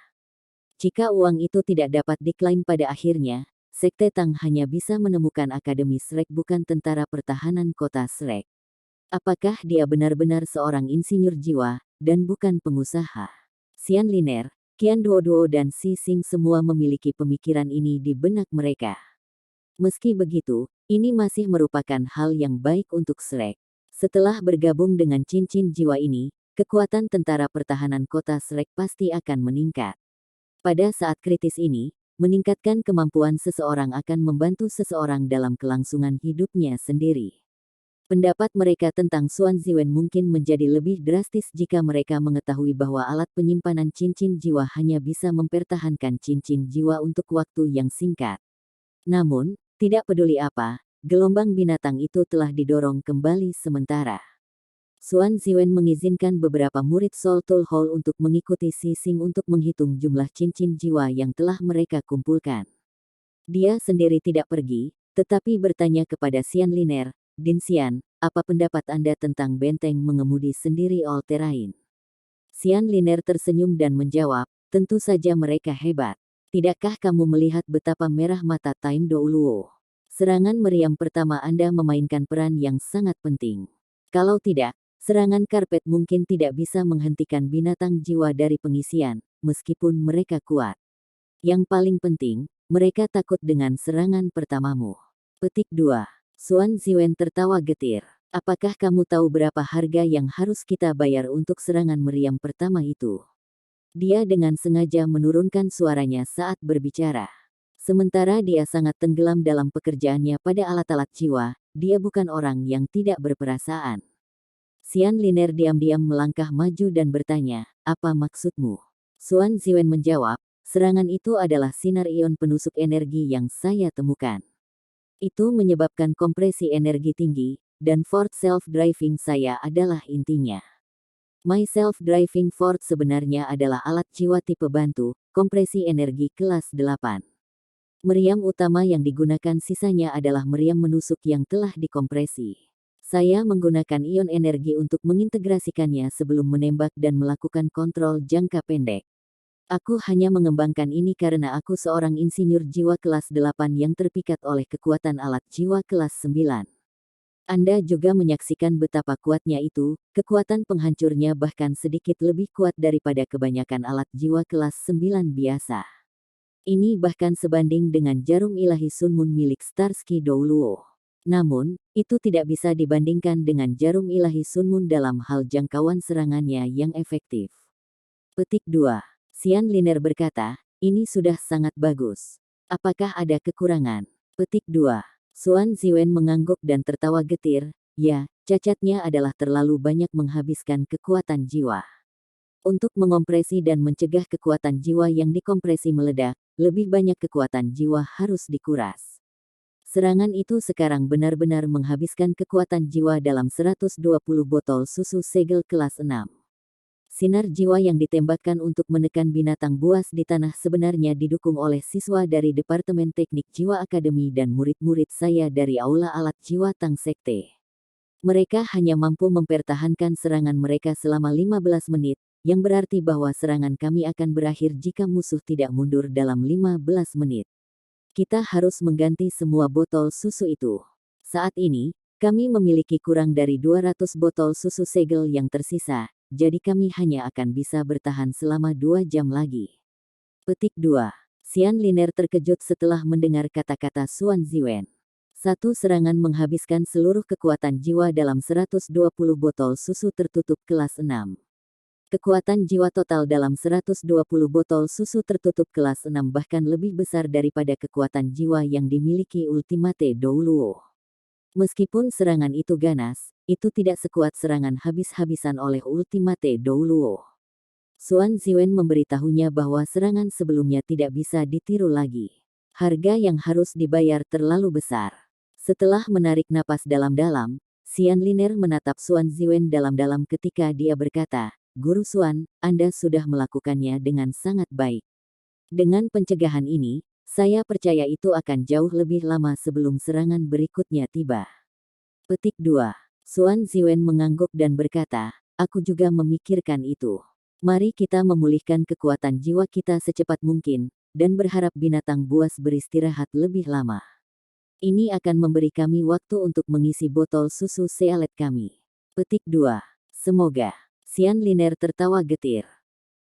Jika uang itu tidak dapat diklaim pada akhirnya, Sekte Tang hanya bisa menemukan Akademi Shrek bukan tentara pertahanan kota Shrek. Apakah dia benar-benar seorang insinyur jiwa, dan bukan pengusaha? Xian Liner, Qian Duoduo dan Xi Xing semua memiliki pemikiran ini di benak mereka. Meski begitu, ini masih merupakan hal yang baik untuk Shrek. Setelah bergabung dengan cincin jiwa ini, kekuatan tentara pertahanan kota Shrek pasti akan meningkat. Pada saat kritis ini, meningkatkan kemampuan seseorang akan membantu seseorang dalam kelangsungan hidupnya sendiri. Pendapat mereka tentang Xuan Ziwen mungkin menjadi lebih drastis jika mereka mengetahui bahwa alat penyimpanan cincin jiwa hanya bisa mempertahankan cincin jiwa untuk waktu yang singkat. Namun, tidak peduli apa, gelombang binatang itu telah didorong kembali sementara. Xuan Ziwen mengizinkan beberapa murid Soul Tool Hall untuk mengikuti Xi Xing untuk menghitung jumlah cincin jiwa yang telah mereka kumpulkan. Dia sendiri tidak pergi, tetapi bertanya kepada Xian Liner, Din Xian, apa pendapat Anda tentang benteng mengemudi sendiri all terrain? Xian Liner tersenyum dan menjawab, tentu saja mereka hebat. Tidakkah kamu melihat betapa merah mata Time Do Luo? Serangan meriam pertama Anda memainkan peran yang sangat penting. Kalau tidak, serangan karpet mungkin tidak bisa menghentikan binatang jiwa dari pengisian, meskipun mereka kuat. Yang paling penting, mereka takut dengan serangan pertamamu. Petik 2. Xuan Ziwen tertawa getir. Apakah kamu tahu berapa harga yang harus kita bayar untuk serangan meriam pertama itu? Dia dengan sengaja menurunkan suaranya saat berbicara. Sementara dia sangat tenggelam dalam pekerjaannya pada alat-alat jiwa, dia bukan orang yang tidak berperasaan. Xian Liner diam-diam melangkah maju dan bertanya, apa maksudmu? Xuan Ziwen menjawab, serangan itu adalah sinar ion penusuk energi yang saya temukan. Itu menyebabkan kompresi energi tinggi, dan Ford Self-Driving saya adalah intinya. My Self-Driving Ford sebenarnya adalah alat jiwa tipe bantu, kompresi energi kelas 8. Meriam utama yang digunakan sisanya adalah meriam menusuk yang telah dikompresi. Saya menggunakan ion energi untuk mengintegrasikannya sebelum menembak dan melakukan kontrol jangka pendek. Aku hanya mengembangkan ini karena aku seorang insinyur jiwa kelas 8 yang terpikat oleh kekuatan alat jiwa kelas 9. Anda juga menyaksikan betapa kuatnya itu, kekuatan penghancurnya bahkan sedikit lebih kuat daripada kebanyakan alat jiwa kelas 9 biasa. Ini bahkan sebanding dengan jarum ilahi Sun Moon milik Starsky Douluo. Namun, itu tidak bisa dibandingkan dengan jarum ilahi Sun Moon dalam hal jangkauan serangannya yang efektif. Petik 2. Xian Liner berkata, ini sudah sangat bagus. Apakah ada kekurangan? Petik 2. Xuan Ziwen mengangguk dan tertawa getir, ya, cacatnya adalah terlalu banyak menghabiskan kekuatan jiwa. Untuk mengompresi dan mencegah kekuatan jiwa yang dikompresi meledak, lebih banyak kekuatan jiwa harus dikuras. Serangan itu sekarang benar-benar menghabiskan kekuatan jiwa dalam 120 botol susu segel kelas 6. Sinar jiwa yang ditembakkan untuk menekan binatang buas di tanah sebenarnya didukung oleh siswa dari Departemen Teknik Jiwa Akademi dan murid-murid saya dari Aula Alat Jiwa Tang Sekte. Mereka hanya mampu mempertahankan serangan mereka selama 15 menit, yang berarti bahwa serangan kami akan berakhir jika musuh tidak mundur dalam 15 menit. Kita harus mengganti semua botol susu itu. Saat ini, kami memiliki kurang dari 200 botol susu segel yang tersisa, jadi kami hanya akan bisa bertahan selama 2 jam lagi. Petik 2. Xian Liner terkejut setelah mendengar kata-kata Xuan Ziwen. Satu serangan menghabiskan seluruh kekuatan jiwa dalam 120 botol susu tertutup kelas 6. Kekuatan jiwa total dalam 120 botol susu tertutup kelas 6 bahkan lebih besar daripada kekuatan jiwa yang dimiliki Ultimate Douluo. Meskipun serangan itu ganas, itu tidak sekuat serangan habis-habisan oleh Ultimate Douluo. Xuan Ziwen memberitahunya bahwa serangan sebelumnya tidak bisa ditiru lagi. Harga yang harus dibayar terlalu besar. Setelah menarik napas dalam-dalam, Xian Liner menatap Xuan Ziwen dalam-dalam ketika dia berkata, Guru Xuan, Anda sudah melakukannya dengan sangat baik. Dengan pencegahan ini, saya percaya itu akan jauh lebih lama sebelum serangan berikutnya tiba. Petik 2. Xuan Ziwen mengangguk dan berkata, aku juga memikirkan itu. Mari kita memulihkan kekuatan jiwa kita secepat mungkin, dan berharap binatang buas beristirahat lebih lama. Ini akan memberi kami waktu untuk mengisi botol susu sealet kami. Petik 2. Semoga. Xian Liner tertawa getir.